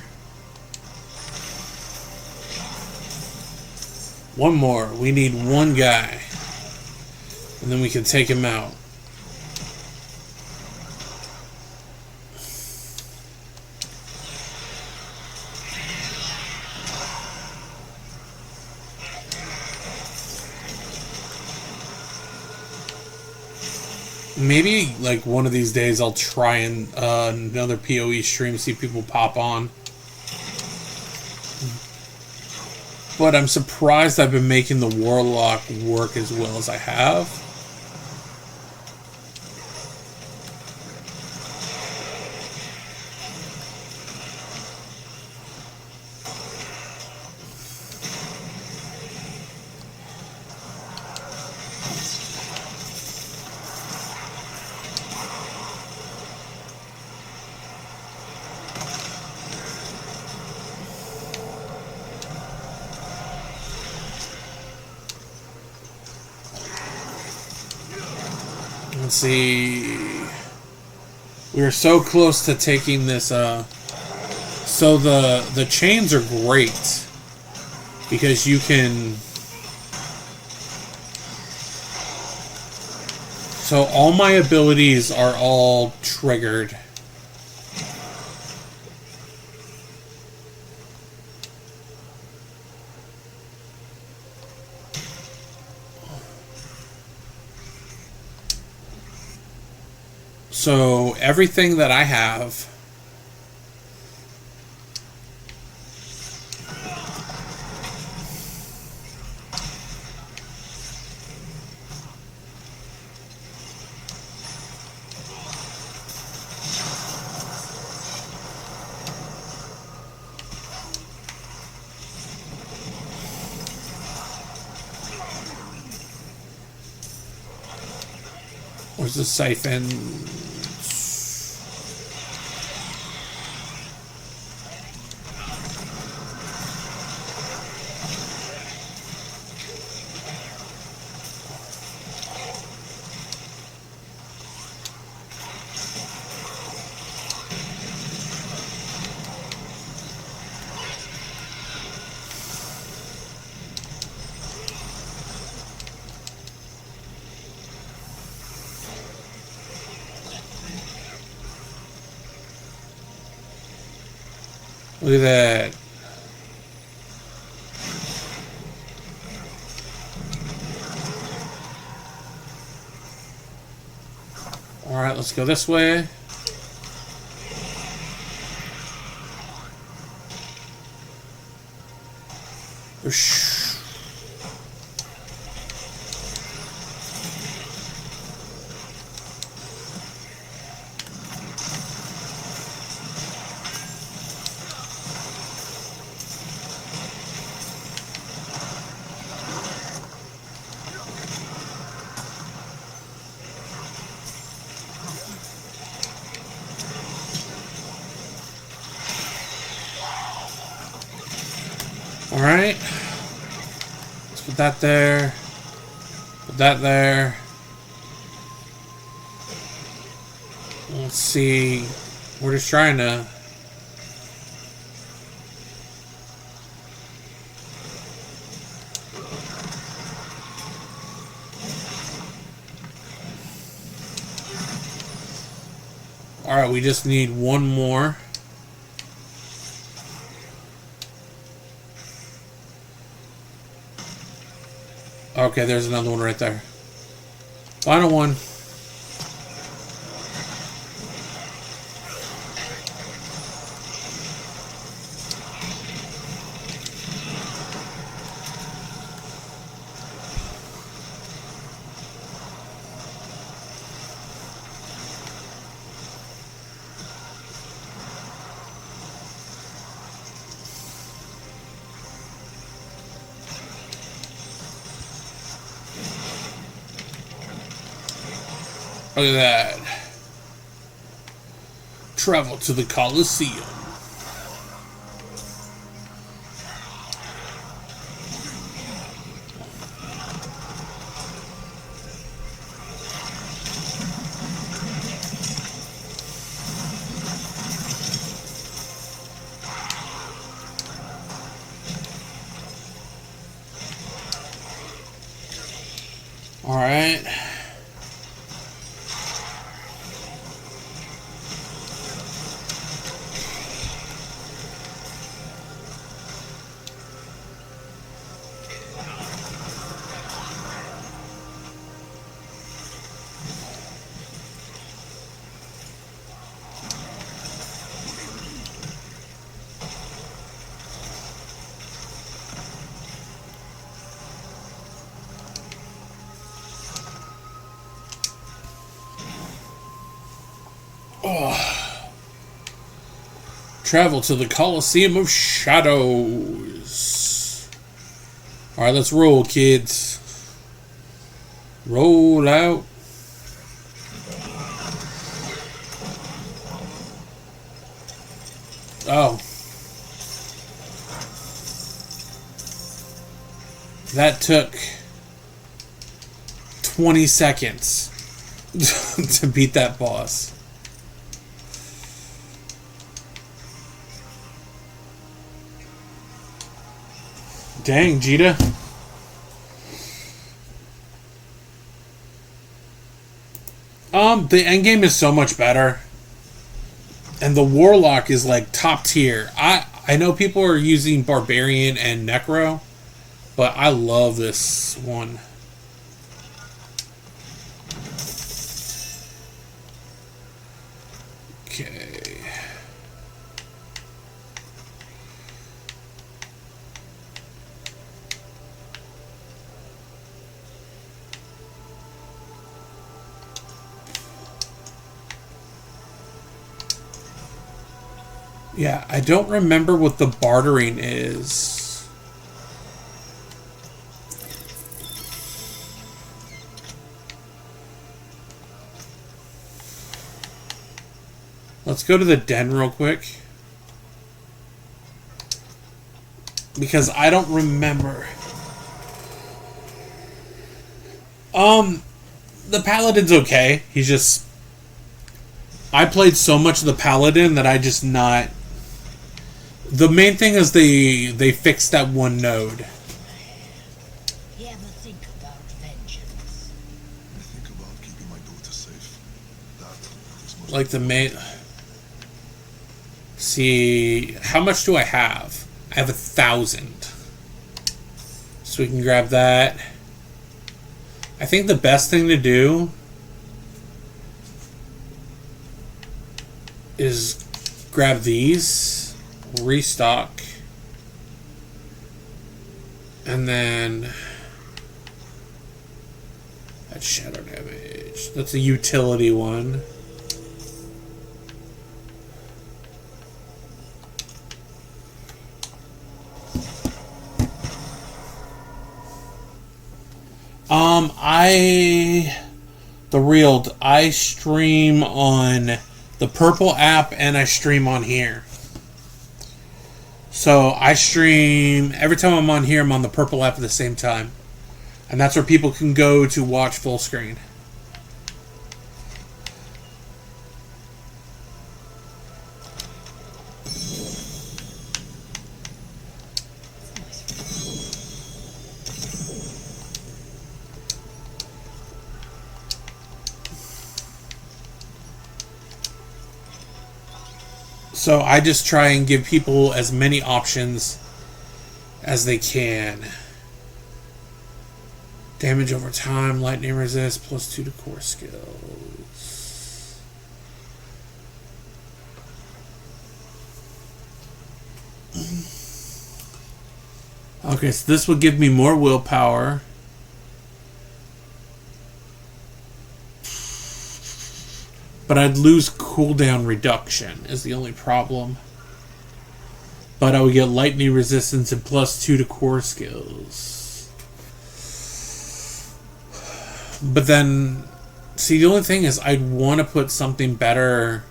One more. We need 1 guy. And then we can take him out. Maybe, like, one of these days I'll try and another PoE stream, see people pop on. But I'm surprised I've been making the Warlock work as well as I have. Let's see. We were so close to taking this. So the chains are great because you can. So all my abilities are all triggered. So everything that I have where's the siphon? Look at that. Alright, let's go this way. Alright. Let's put that there. Put that there. Let's see. We're just trying to... Alright, we just need one more. Okay, there's another one right there. Final one. Look at that. Travel to the Colosseum. All right. Oh. Travel to the Colosseum of Shadows. Alright, let's roll, kids. Roll out. Oh. That took 20 seconds. to beat that boss. Dang, Jita. The endgame is so much better. And the Warlock is like top tier. I know people are using Barbarian and Necro, but I love this one. Okay. Yeah, I don't remember what the bartering is. Let's go to the den real quick. Because I don't remember. The Paladin's okay. He's just... I played so much of the Paladin that I just not... The main thing is they fixed that one node. You ever think about vengeance? I think about keeping my daughter safe. That is most Like the main... See, how much do I have? I have 1,000. So we can grab that. I think the best thing to do is grab these, restock, and then that's shadow damage. That's a utility one. I stream on the Purple app and I stream on here. So I stream every time I'm on here. I'm on the Purple app at the same time, and that's where people can go to watch full screen. So I just try and give people as many options as they can. Damage over time, lightning resist, +2 to core skills. Okay, so this would give me more willpower. But I'd lose cooldown reduction is the only problem. But I would get lightning resistance and +2 to core skills. But then, see, the only thing is I'd want to put something better.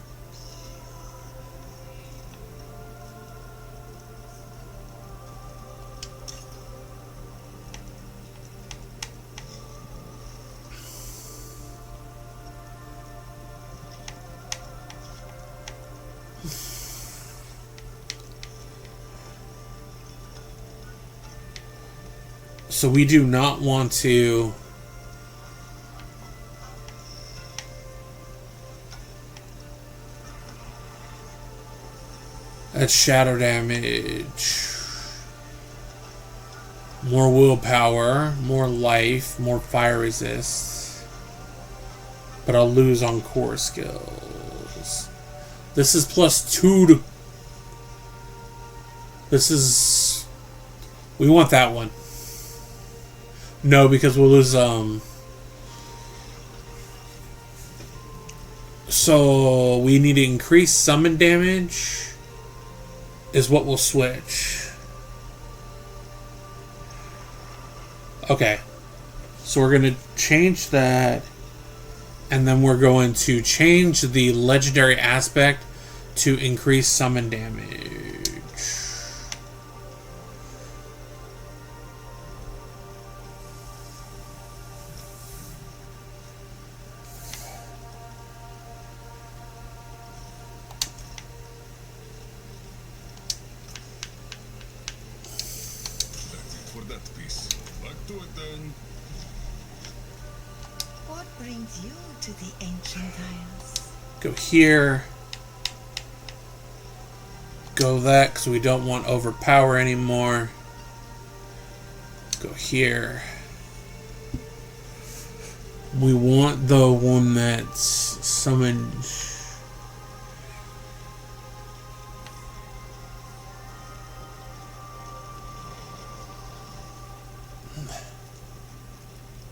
So we do not want to... That's shadow damage. More willpower, more life, more fire resist. But I'll lose on core skills. This is +2 to... This is... We want that one. No, because we'll lose, So, we need to increase summon damage is what we'll switch. Okay. So we're going to change that, and then we're going to change the legendary aspect to increase summon damage. that piece. Back to it then. What brings you to the ancient isles? Go here. Go that, because we don't want overpower anymore. Go here. We want the one that's summoned.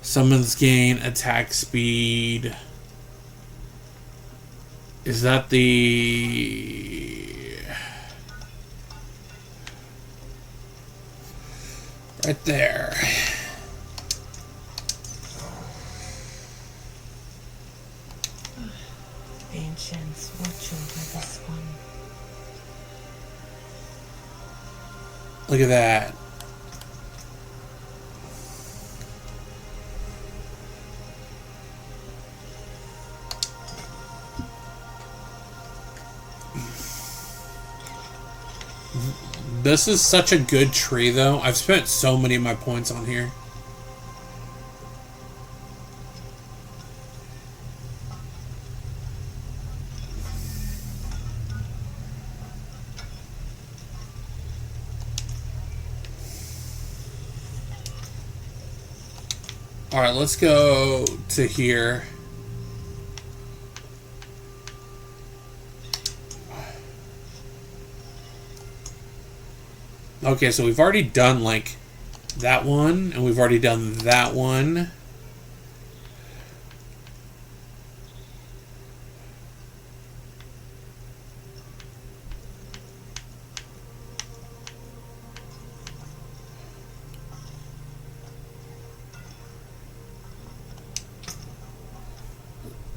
Summons gain attack speed. Is that the... right there. Ancients, watch over this one. Look at that. This is such a good tree, though. I've spent so many of my points on here. Alright, let's go to here. Okay, so we've already done, like, that one, and we've already done that one.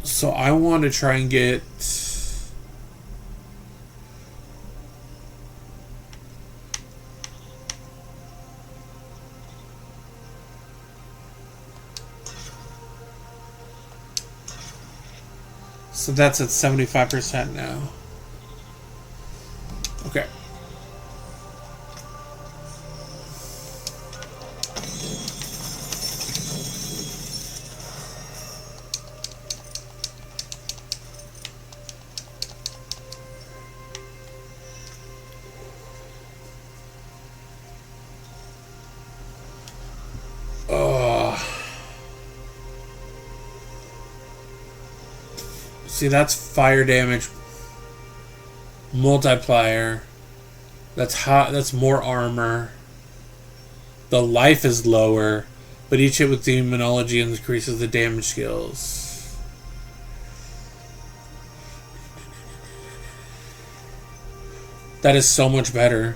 So I want to try and get... So that's at 75% now. Okay. See, that's fire damage multiplier. That's hot. That's more armor. The life is lower, but each hit with demonology increases the damage skills. That is so much better.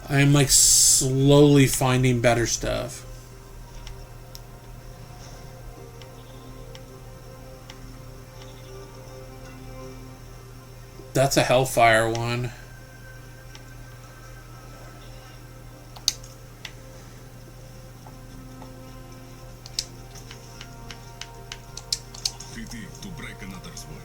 I am like slowly finding better stuff. That's a Hellfire one. Pity to break another's work.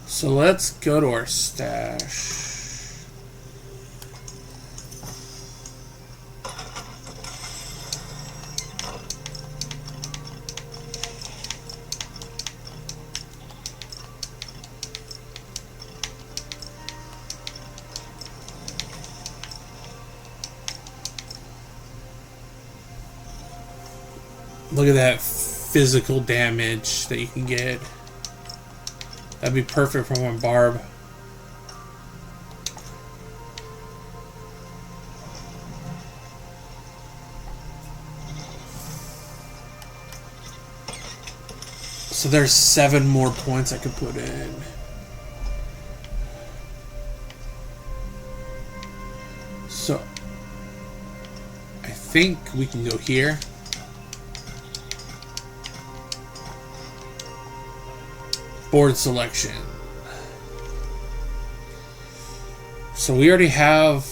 So let's go to our stash. Look at that physical damage that you can get. That'd be perfect for my barb. So there's 7 more points I could put in. So I think we can go here. Board selection. So we already have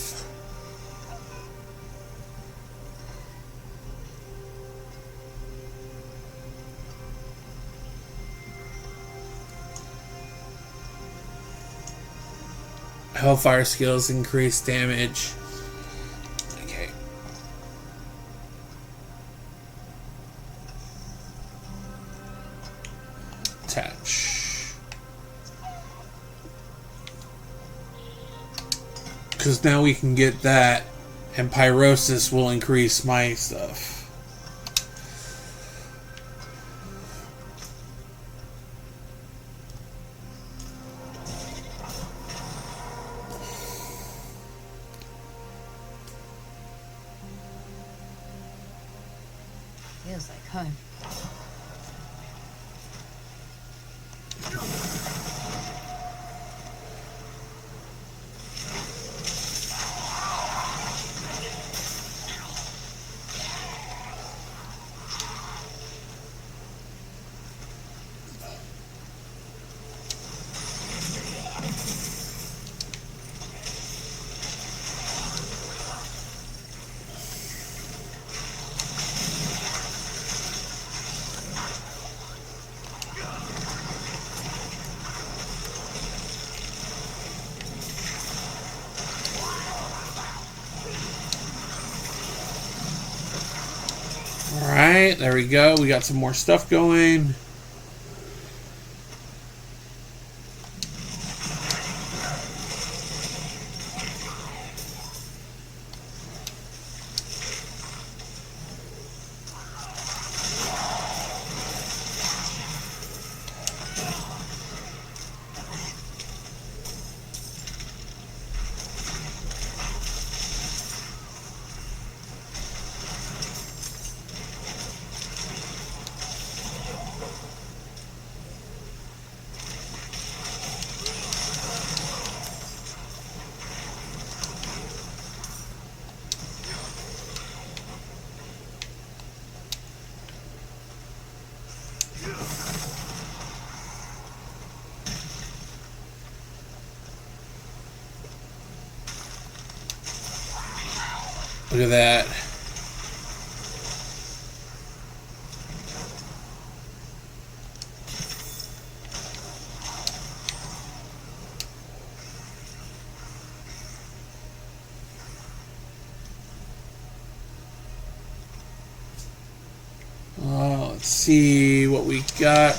Hellfire skills, increase damage. Okay. Attach. Because now we can get that, and Pyrosis will increase my stuff. Feels like home. Alright, there we go. We got some more stuff going. Look at that. Let's see what we got.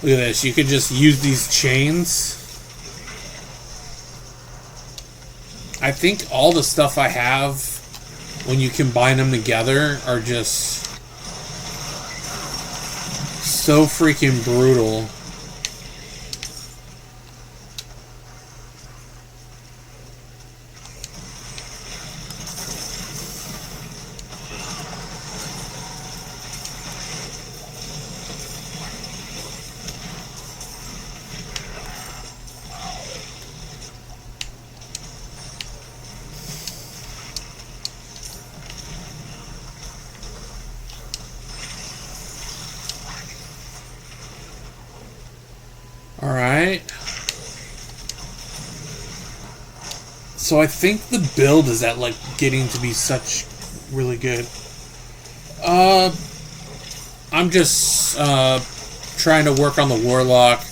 Look at this, you could just use these chains. I think all the stuff I have, when you combine them together, are just so freaking brutal. Alright. So I think the build is at like getting to be such really good. I'm just trying to work on the warlock.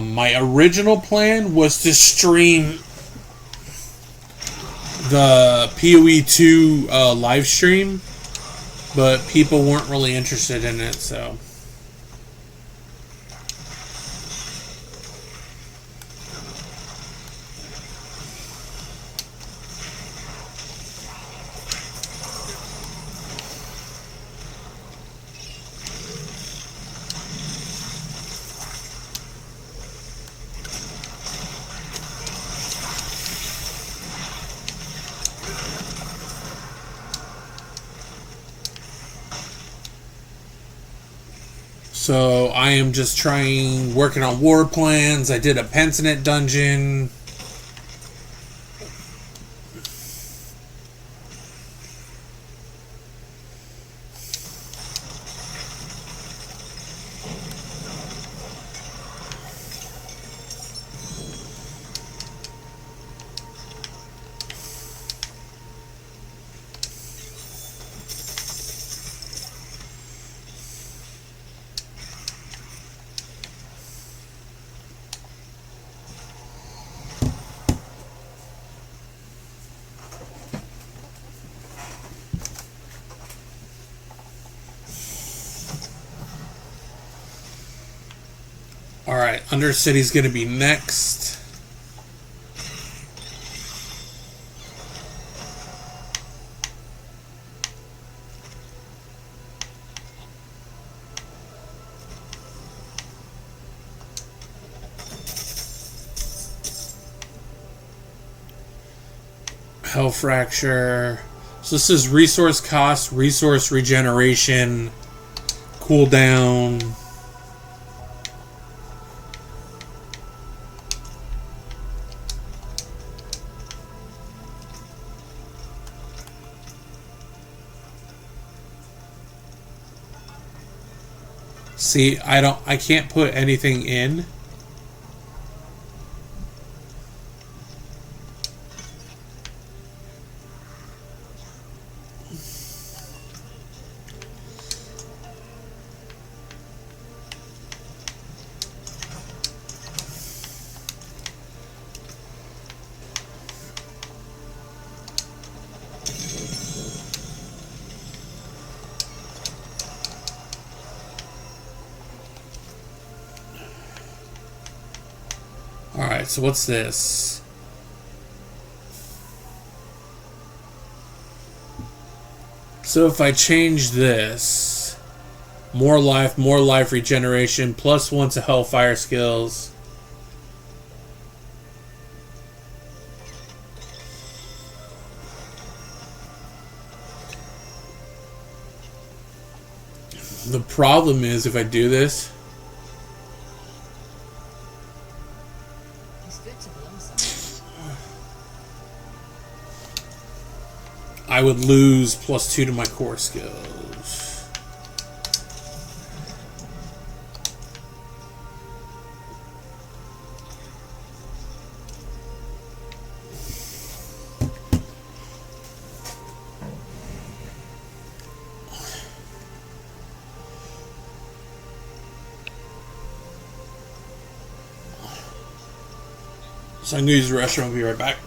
My original plan was to stream the PoE 2 live stream, but people weren't really interested in it, so. So I am just working on war plans. I did a Pensinet dungeon. Alright, Undercity's gonna be next. Hell Fracture. So this is resource cost, resource regeneration, cooldown. See, I can't put anything in. Alright, so what's this? So if I change this, more life regeneration, +1 to Hellfire skills. The problem is if I do this, I would lose +2 to my core skills. So I'm going to use the restroom. I'll be right back.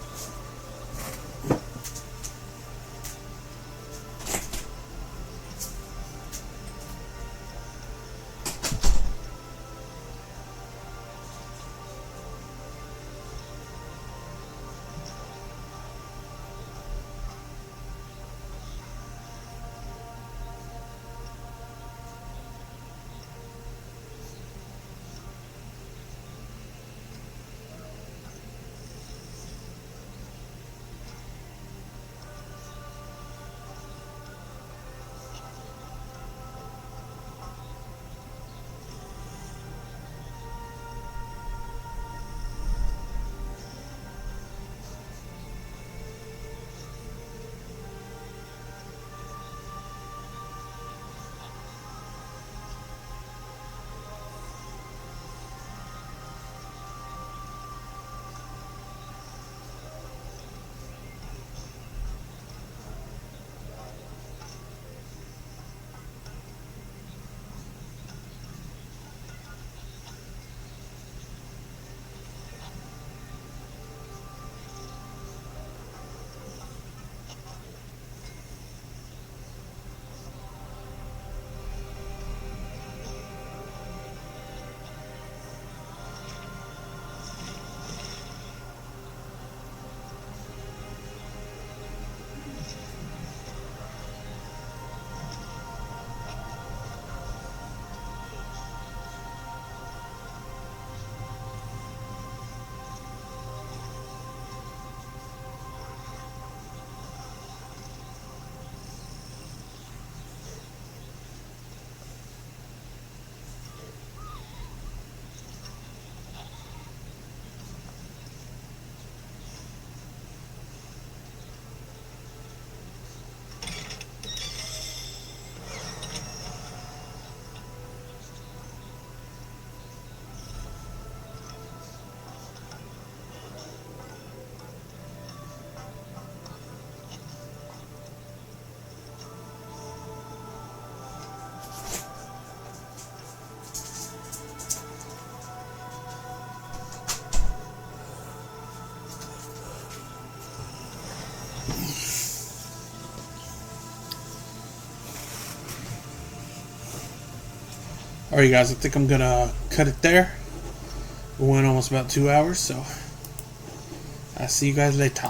Alright, guys, I think I'm gonna cut it there. We went almost about 2 hours, so I'll see you guys later.